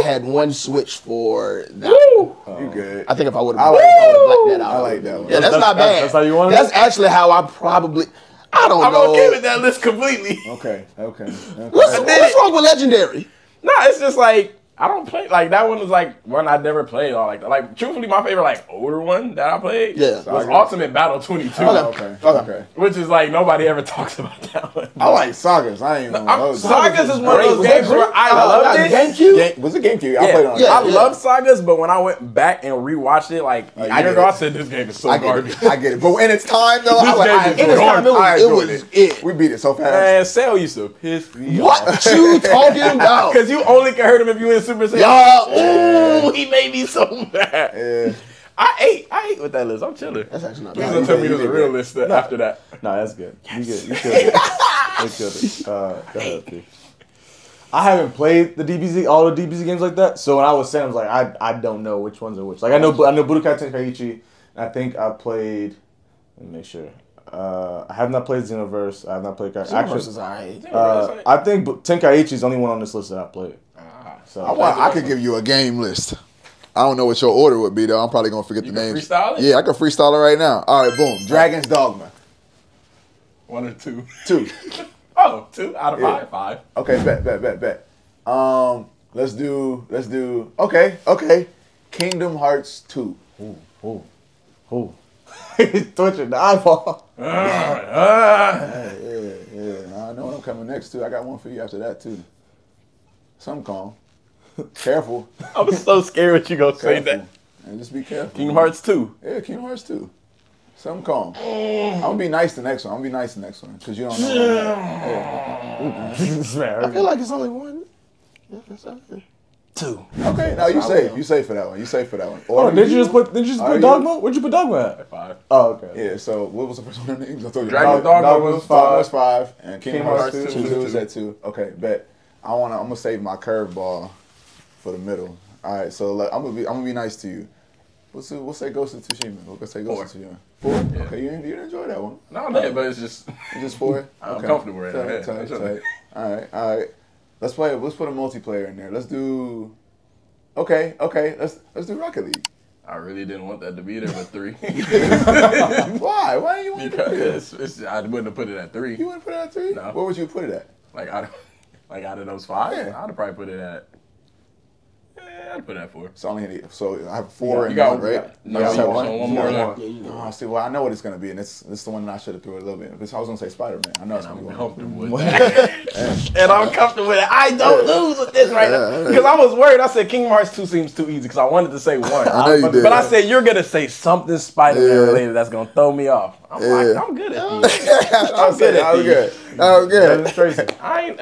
had one switch for that. You good. I think if I would have I like blacked that out. I like that one. Yeah, that's not bad. That's how you want it? That's actually how I probably. I don't I'm know. okay with that list completely. Okay. What's wrong with Legendary? No, it's just like I don't play like that one was like one I never played or like that. Like truthfully, my favorite like older one that I played was Ultimate Battle 22. Okay. Which is like nobody ever talks about that one. I like Sagas. I ain't even know. Sagas is one of those games where I loved it. GameCube? Was it GameCube? I played on I love Sagas, but when I went back and rewatched it like a year ago, I said this game is so garbage. I get it. But in its time though, It was it. We beat it so fast. Man, Cell used to piss me off. What you talking about? Because you only can hurt him if you in Super Saiyan. Ooh, he made me so mad. Yeah. I ate with that list. I'm chilling. That's actually not Please bad. don't tell me there's a real list after that. No, that's good. You good. You killed it. You killed it. Go ahead, P. I haven't played all the DBZ games like that. So when I was saying, I was like, I don't know which ones are which. Like I know Budokai Tenkaichi I think I played. Let me make sure. I have not played Xenoverse. I have not played. Xenoverse is alright. I think Tenkaichi is the only one on this list that I played. So I could give you a game list. I don't know what your order would be though. I'm probably gonna forget the names. Freestyle it? Yeah, I can freestyle it right now. All right, boom. Dragon's Dogma. 1 or 2? 2. Oh, 2 out of 5. Yeah. 5. Okay, bet. Let's do. Okay. Kingdom Hearts 2. Ooh. He's twitching the eyeball. Yeah. I know what I'm coming next to. I got one for you after that too. Some calm. Careful. I was so scared what you gonna say Careful. that. And just be careful. Kingdom Hearts 2. Yeah, Kingdom Hearts 2. Some calm. I'm gonna be nice the next one. Because you don't know. I feel like it's only one. Yeah, that's all right. 2. Okay, now you safe. You safe for that one. Oh, did you just put Dogma? Where'd you put Dogma at? 5. Oh, okay. Yeah. So what was the first one of the names? I told you. Dragon's Dogma was 5. Was 5, and Kingdom Hearts 2 2 is at 2. Okay, bet. I'm gonna save my curveball for the middle. All right, so I'm gonna be nice to you. We'll say Ghost of Tsushima. We'll say Ghost of Tsushima. 4. Yeah. Okay, you didn't enjoy that one. No, I did, but it's just It's just 4. I'm comfortable right now. Tight. All right. Let's put a multiplayer in there. Let's do. Okay. Let's do Rocket League. I really didn't want that to be there with 3. Why? Why do you want to put it? Because I wouldn't have put it at 3. You wouldn't put it at 3? No. Where would you put it at? Like out of those 5, Yeah. I'd have probably put it at. I'd put it at 4. So I have 4 and got 1, right? No, You got one more left. Oh, see, well, I know what it's gonna be, and it's the one that I should have threw a little bit. Because I was gonna say Spider-Man. I know it's gonna be one. Comfortable with that. And I'm comfortable with it. I don't lose with this right now. Because I was worried. I said Kingdom Hearts 2 seems too easy because I wanted to say 1. I know you did. But I said you're going to say something Spider-Man Yeah. related that's going to throw me off. I'm like, I'm good at these. I'm good. I'm good. Tracy. Man,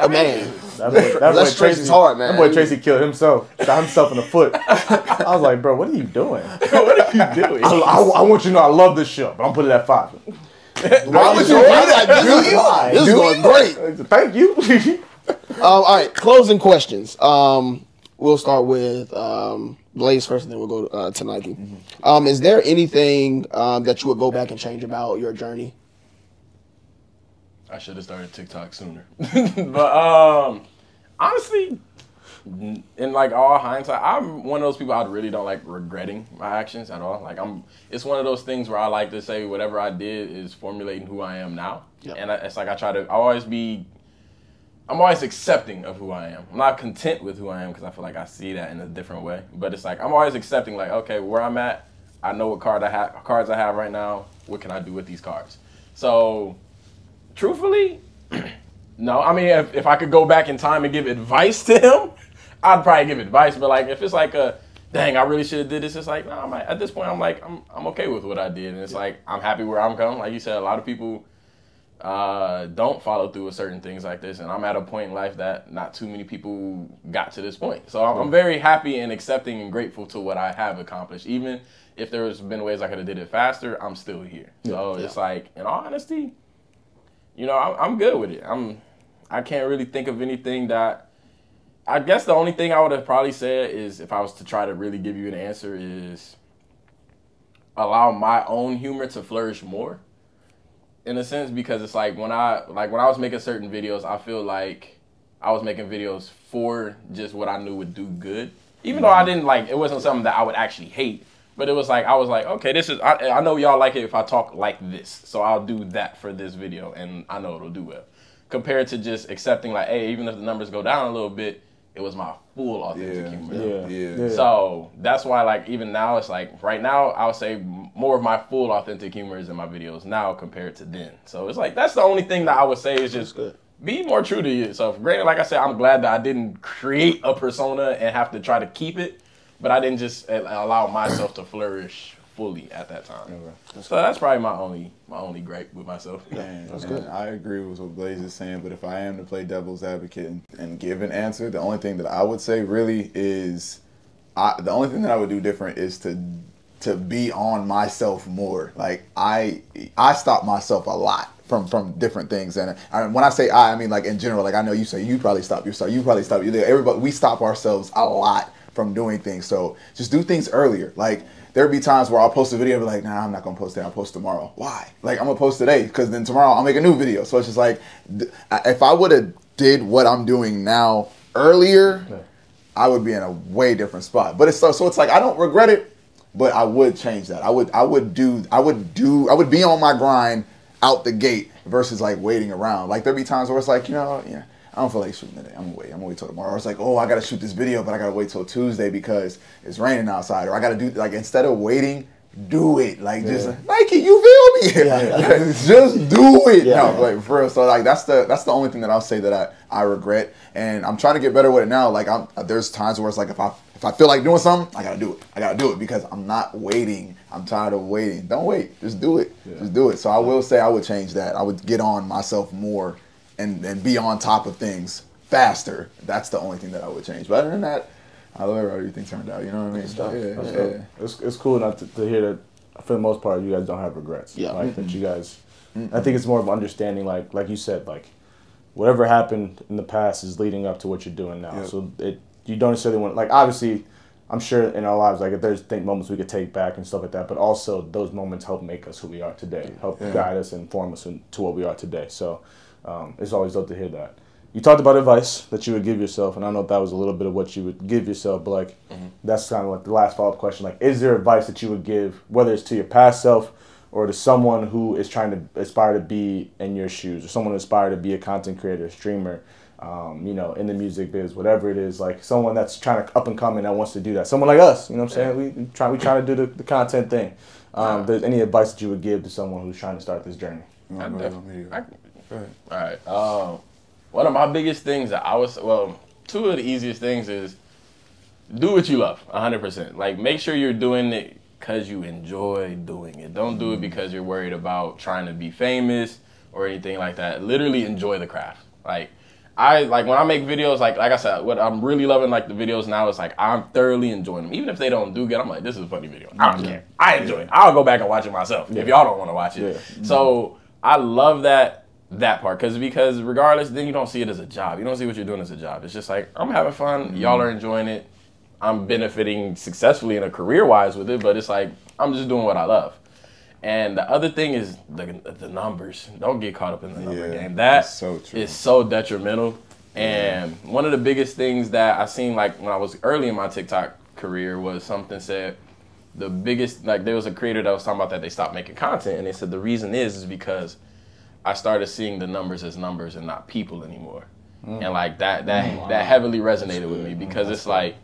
That boy Tracy's hard, man. That boy Tracy killed himself. Shot himself in the foot. I was like, bro, what are you doing? What are you doing? I want you to know I love this show, but I'm putting it at 5. Why would you do that? This is going great. Thank you. All right, closing questions. We'll start with Blaze first, and then we'll go to Nike. Is there anything that you would go back and change about your journey? I should have started TikTok sooner. But honestly, in like all hindsight, I'm one of those people I really don't like regretting my actions at all. Like it's one of those things where I like to say whatever I did is formulating who I am now. Yep. And it's like I'm always accepting of who I am. I'm not content with who I am because I feel like I see that in a different way. But it's like I'm always accepting, like, okay, where I'm at, I know what cards I have right now. What can I do with these cards? So, truthfully, no. I mean, if I could go back in time and give advice to him, I'd probably give advice. But like, if it's like dang, I really should have did this. It's like, no. At this point, I'm okay with what I did, and it's like I'm happy where I'm going. Like you said, a lot of people don't follow through with certain things like this, and I'm at a point in life that not too many people got to this point. So I'm very happy and accepting and grateful to what I have accomplished. Even if there's been ways I could have did it faster, I'm still here. So it's like, in all honesty, you know, I'm good with it. I can't really think of anything that. I guess the only thing I would have probably said is, if I was to try to really give you an answer, is allow my own humor to flourish more. In a sense, because it's like when I was making certain videos, I feel like I was making videos for just what I knew would do good. Even though I didn't it wasn't something that I would actually hate, but it was like, I was like, okay, this is, I know y'all like it if I talk like this, so I'll do that for this video, and I know it'll do well. Compared to just accepting like, hey, even if the numbers go down a little bit, it was my full authentic humor. Yeah. So that's why, like, even now, it's like, right now, I would say more of my full authentic humor is in my videos now compared to then. So it's like, that's the only thing that I would say is just be more true to yourself. Granted, like I said, I'm glad that I didn't create a persona and have to try to keep it, but I didn't just allow myself to flourish fully at that time. So that's probably my only gripe with myself. That's good. I agree with what Blaze is saying, but if I am to play devil's advocate and give an answer, the only thing that I would say really is, the only thing that I would do different is to be on myself more. Like I stop myself a lot from different things, and when I say I mean like in general. Like I know you say you probably stop yourself. You probably stop. Everybody, we stop ourselves a lot from doing things. So just do things earlier. Like there'd be times where I'll post a video and be like, nah, I'm not gonna post today, I'll post tomorrow. Why? Like, I'm gonna post today because then tomorrow I'll make a new video. So it's just like, if I would have did what I'm doing now earlier, I would be in a way different spot. But it's so it's like I don't regret it, but I would change that. I would be on my grind out the gate versus like waiting around. Like there'd be times where it's like, you know, yeah, I don't feel like shooting today. I'm gonna wait till tomorrow. Or it's like, oh, I gotta shoot this video, but I gotta wait till Tuesday because it's raining outside. Or I gotta do, like, instead of waiting, do it. Like, just like, Nike, you feel me? Just do it. No, like for real. So like that's the only thing that I'll say that I regret. And I'm trying to get better with it now. Like there's times where it's like if I feel like doing something, I gotta do it. I gotta do it because I'm not waiting. I'm tired of waiting. Don't wait. Just do it. Just do it. So I will say I would change that. I would get on myself more and be on top of things faster. That's the only thing that I would change. But other than that, I love how everything turned out. You know what I mean? It's cool not to hear that. For the most part, you guys don't have regrets. Yeah. Like that you guys. I think it's more of understanding. Like you said, like whatever happened in the past is leading up to what you're doing now. So you don't necessarily want, like, obviously, I'm sure in our lives, like, if there's moments we could take back and stuff like that, but also those moments help make us who we are today, help guide us and form us to what we are today. So it's always dope to hear that. You talked about advice that you would give yourself, and I don't know if that was a little bit of what you would give yourself, but, like, that's kind of like the last follow-up question. Like, is there advice that you would give, whether it's to your past self or to someone who is trying to aspire to be in your shoes, or someone who aspire to be a content creator, streamer, you know, in the music biz, whatever it is, like someone that's trying to up and come and that wants to do that. Someone like us, you know what I'm saying? We try to do the content thing. There's any advice that you would give to someone who's trying to start this journey? All right. One of my biggest things that two of the easiest things is do what you love, 100%. Like, make sure you're doing it because you enjoy doing it. Don't do it because you're worried about trying to be famous or anything like that. Literally enjoy the craft. Like when I make videos, like I said, what I'm really loving, like, the videos now is like I'm thoroughly enjoying them. Even if they don't do good, I'm like, this is a funny video. I don't care. I enjoy it. I'll go back and watch it myself if y'all don't want to watch it. So I love that part because regardless, then you don't see it as a job. You don't see what you're doing as a job. It's just like, I'm having fun. Y'all are enjoying it. I'm benefiting successfully in a career-wise with it, but it's like I'm just doing what I love. And the other thing is the numbers. Don't get caught up in the number game. That is so detrimental. And one of the biggest things that I seen, like, when I was early in my TikTok career was something said, the biggest, like, there was a creator that was talking about that they stopped making content, and they said the reason is because I started seeing the numbers as numbers and not people anymore. And like that heavily resonated with me because it's like,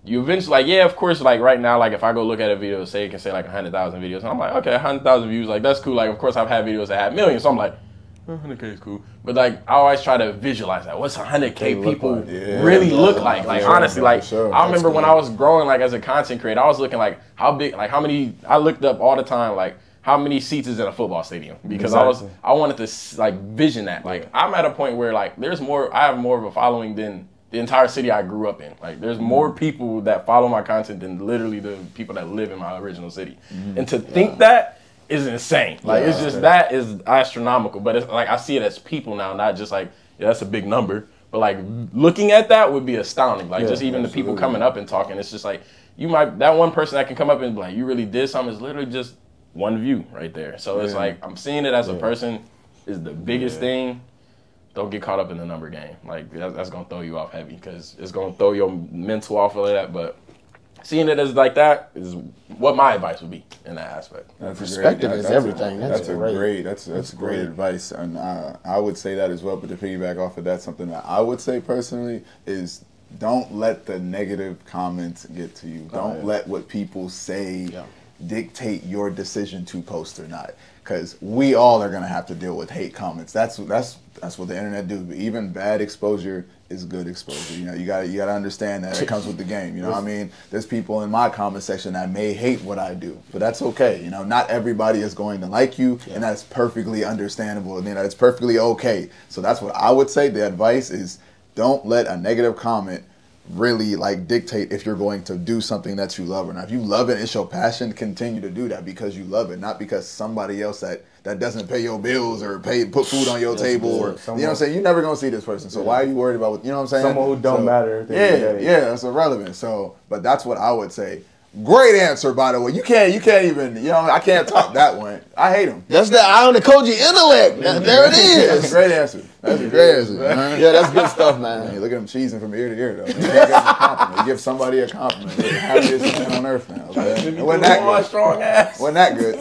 you eventually, like, yeah, of course, like right now, like if I go look at a video, say it can say like 100,000 videos, and I'm like, okay, 100,000 views, like that's cool. Like, of course, I've had videos that have millions, so I'm like, 100K is cool. But like, I always try to visualize that. What's 100K people really look like? Like, honestly, like, I remember when I was growing, like, as a content creator, I was looking like how big, like how many, I looked up all the time, like, how many seats is in a football stadium? Because I wanted to like vision that. Like, I'm at a point where like I have more of a following than the entire city I grew up in. Like, there's more people that follow my content than literally the people that live in my original city. And to think that is insane. Like, it's just, that is astronomical. But it's like, I see it as people now, not just like, yeah, that's a big number. But like, looking at that would be astounding. Like, just even the people coming up and talking, it's just like, that one person that can come up and be like, you really did something, is literally just one view right there. So it's like, I'm seeing it as a person is the biggest thing. Don't get caught up in the number game. Like, that's going to throw you off heavy because it's going to throw your mental off of that. But seeing it as like that is what my advice would be in that aspect. Perspective is everything. That's great advice. And I would say that as well. But to piggyback off of that, something that I would say personally is don't let the negative comments get to you. Don't let what people say dictate your decision to post or not, because we all are gonna have to deal with hate comments. That's what the internet do. But even bad exposure is good exposure. You know, you gotta understand that it comes with the game. You know what I mean? There's people in my comment section that may hate what I do, but that's okay. You know, not everybody is going to like you, and that's perfectly understandable. And that's perfectly okay. So that's what I would say. The advice is, don't let a negative comment really like dictate if you're going to do something that you love or not. If you love it, it's your passion, continue to do that because you love it, not because somebody else that doesn't pay your bills or put food on your table or, you know what I'm saying? You're never going to see this person. So why are you worried about what, you know what I'm saying? Someone who don't matter. Yeah, that's irrelevant. So, but that's what I would say. Great answer, by the way. You can't even, I can't top that one. I hate him. That's the Ion and Koji intellect. There it That's a is. great answer. That's a great answer. Man. Yeah, that's good stuff, man. Hey, look at him cheesing from ear to ear, though. You can't give him a compliment. You give somebody a compliment. They're the happiest man on earth now. Man. It wasn't that good. Strong ass. Wasn't that good.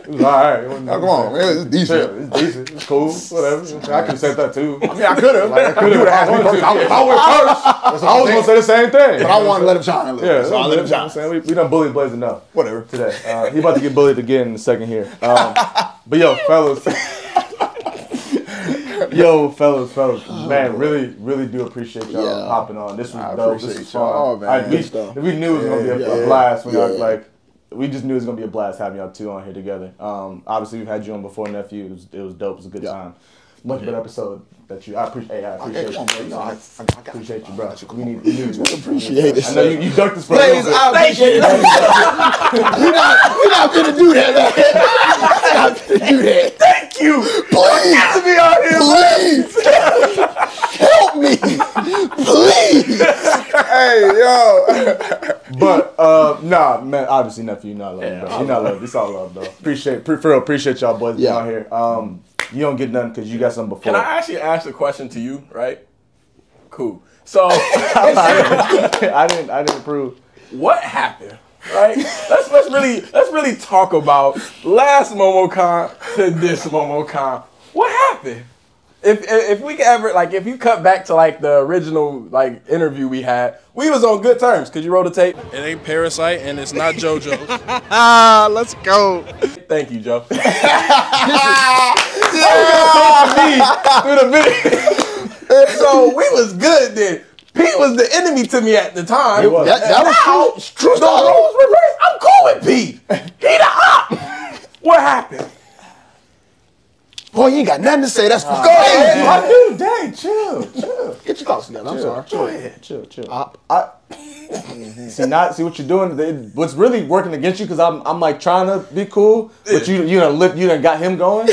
It was all right. It wasn't, Oh, come on, man. It's decent. It's decent. It's cool. Whatever. I could have said that too. I mean, I could have. I could have asked me first. I went first. I was gonna say the same thing. But I wanted to let him shine a little Yeah, bit. So I let him you know what I'm shine. saying? We done bullied Blaze enough Whatever. today. He about to get bullied again in a second here. But yo, fellas. Man, really do appreciate y'all hopping on. This was dope. This was y'all, fun. man. We knew it was gonna be a blast when y'all we just knew it was gonna be a blast having y'all two on here together. Obviously we've had you on before, nephew. It was dope. It was a good time. Much better episode that I appreciate you. I appreciate you, bro. We need you. Appreciate it. I know you ducked this for a Blaze, little bit. I appreciate it. We're not gonna do that, man. We're not gonna do that. Thank you. Please. To be out here. Please. Help me. Please. Hey, yo. But nah, man. Obviously, nephew, you're not loved, bro. You're not loved. It's all love, though. Appreciate y'all boys being on here. You don't get nothing because you got something before. Can I actually ask a question to you? Right. Cool. So I didn't approve. what happened? Right. Let's really talk about last MomoCon to this MomoCon. What happened? If we could ever if you cut back to the original interview we had, we was on good terms because you wrote a tape. It ain't Parasite and it's not JoJo's. Let's go. Thank you, Joe. So we was good then. Pete was the enemy to me at the time. He was. That was true. The roles reversed. I'm cool with Pete. He the op. What happened? Boy, you ain't got nothing to say. That's crazy. My dude, dang, chill. Get your thoughts together. I'm sorry. Go ahead. Chill. See what you're doing. What's really working against you because I'm trying to be cool, but you done got him going,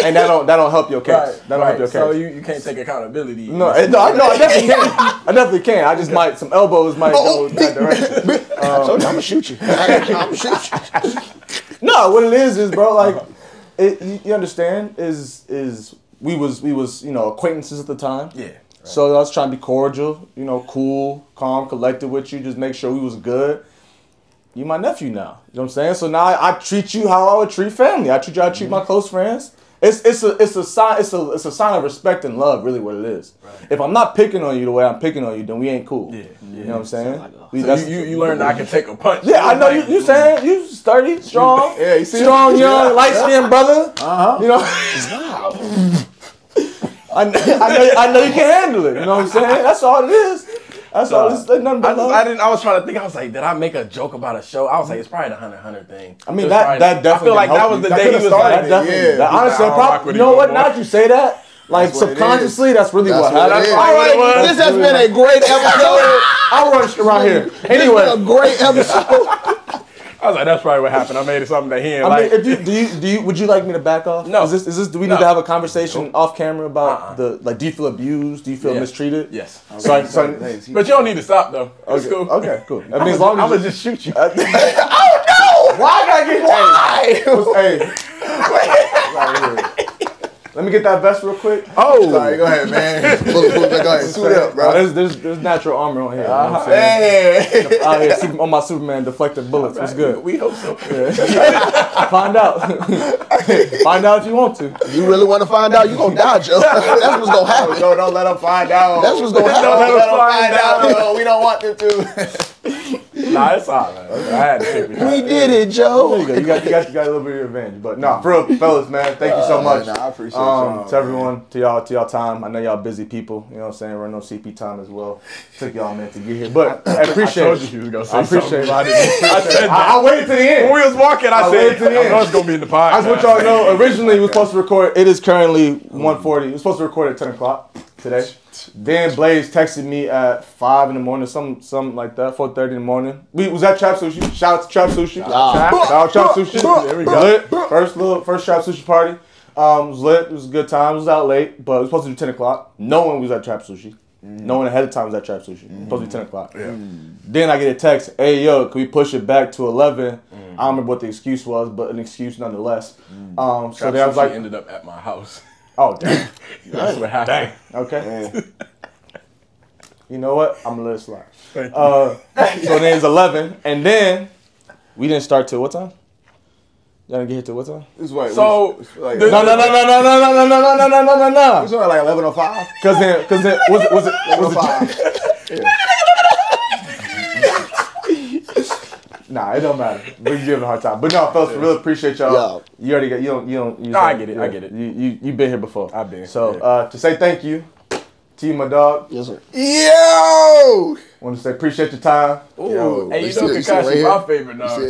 and that don't help your case. Right, That don't help your case. So you can't take accountability. No, I definitely can. I definitely can. I just might some elbows might go that direction. I told you, I'm gonna shoot you. I'm gonna shoot you. No, what it is bro, you understand is we was acquaintances at the time. Yeah. Right. So I was trying to be cordial, cool, calm, collected with you, just make sure we was good. You my nephew now. You know what I'm saying? So now I treat you how I would treat family. I treat you how I treat my close friends. It's a sign of respect and love, really what it is. Right. If I'm not picking on you the way I'm picking on you, then we ain't cool. Yeah. You know what I'm saying? So you learned I can take a punch. Yeah, I know you saying you sturdy, strong, Yeah, you see strong, him? young, light skinned brother. You know. I know you can handle it. You know what I'm saying? That's all it is. That's all. It's nothing but love. I was trying to think. I was like, did I make a joke about a show? I was like, it's probably the Hunter thing. I mean, that definitely. I feel like that was the day he was that definitely. That honestly, probably. You know what? Now that you say that, subconsciously, that's really what happened. All right, this has been a great episode. I'll run around here. Anyway, a great episode. I was like, that's probably what happened. I made it something that he didn't I like. mean, if you would you like me to back off? No. Is this? Do we need to have a conversation off camera about do you feel abused? Do you feel mistreated? Yes. So But you don't need to stop though. It's cool. Okay, cool. I mean, as long as I'm gonna just shoot you. Oh no! Why I gotta get Hey. Let me get that vest real quick. Oh, sorry, go ahead, man. Go ahead, suit up, bro. There's natural armor on here. You know what I'm saying? Hey, Out here, on my Superman deflected bullets. What's good? We hope so. Find out. Find out if you want to. You really want to find out? You gonna die, Joe. That's what's gonna happen. Joe, don't let them find out. That's what's gonna happen. Don't let them find out. Joe. We don't want them to. Nah, it's all right. I had to pick me. We did it, Joe. There you go. You got a little bit of revenge. But nah, for real, fellas, man, thank you so much. I appreciate y'all. To everyone, to y'all time. I know y'all busy people. You know what I'm saying? Run no CP time as well. Took y'all a minute to get here, but I appreciate I told it. you was gonna say I appreciate something. it. I said that. I waited to the end. When we was walking, I waited said, to the I end. know it's gonna be in the podcast. I just want y'all to know, originally we were supposed to record, it is currently 1:40. We were supposed to record at 10 o'clock today. Then Blaze texted me at 5 in the morning, something like that, 4:30 in the morning. We was at Trap Sushi. Shout out to Trap Sushi. Shout out to Trap Sushi. There we go. Lit. First Trap Sushi party. It was lit. It was a good time. It was out late, but it was supposed to do 10 o'clock. No one was at Trap Sushi. knowing ahead of time it was at Trap Sushi. Supposed to be 10 o'clock. Then I get a text, hey, yo, can we push it back to 11? I don't remember what the excuse was, but an excuse nonetheless. So Trap then I was Sushi like, ended up at my house. oh, damn. That's what happened. Okay. You know what? I'm going to let it slide. So then it's 11, and then we didn't start till what time? Y'all didn't get here till what time? This is what, So, like, No. This is like 11:05. Cause then was it 11:05. Nah, it don't matter. We give it a hard time. But no, fellas, really appreciate y'all. You already got you don't. No, I get it. I get it. You've been here before. I've been. So to say thank you to you, my dog. Yes, sir. Yo! Want to say appreciate your time. Ooh, hey, you see- know you see right Kakashi here? my favorite dog. He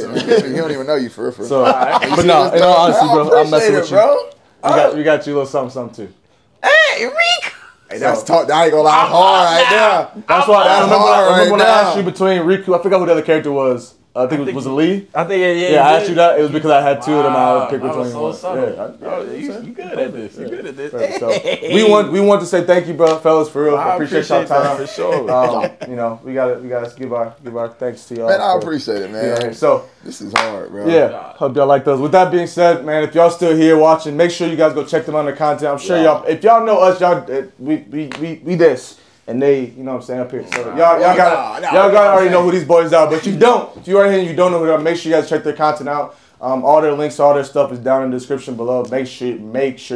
don't even know you for real. So, but no, in all honesty, bro, I'm messing with you. bro. We got you a little something too. Hey, Reek. Hey, that's talk. I ain't gonna lie, that's hard right there. That's why I remember when I right asked you between Riku. I forgot who the other character was. I think it was it Lee. I think Yeah, I asked you that. It was because I had two of them. I would pick That between was so one. subtle. You good at this. You good at this. So we want to say thank you, bro, fellas, for real. I Appreciate y'all appreciate that time for sure. You know, we gotta give our thanks to y'all. Man, I for- appreciate it, man. Yeah, so This is hard, bro. yeah, hope y'all like those. With that being said, man, if y'all still here watching, make sure you guys go check them out on the content. I'm sure y'all, if y'all know us, y'all we this. And they, you know what I'm saying, up here. So y'all already know who these boys are. But if you don't, if you are here and you don't know who they are, make sure you guys check their content out. All their links, all their stuff is down in the description below. Make sure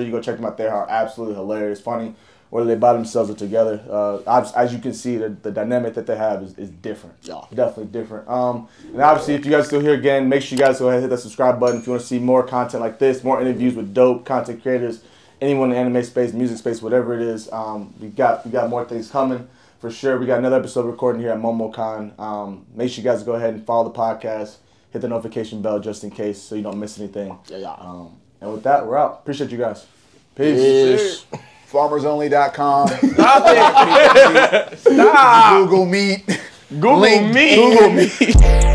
you go check them out. They are absolutely hilarious, funny, whether they by themselves or together. As you can see, the dynamic that they have is different. Yeah. Definitely different. And obviously, if you guys are still here again, make sure you guys go ahead and hit that subscribe button if you want to see more content like this, more interviews with dope content creators. Anyone in the anime space, music space, whatever it is, we got more things coming for sure. We got another episode recording here at MomoCon. Make sure you guys go ahead and follow the podcast, hit the notification bell just in case so you don't miss anything. And with that, we're out. Appreciate you guys. Peace. FarmersOnly.com. Stop it. Stop. Google Meet. Google Link. me. Google me.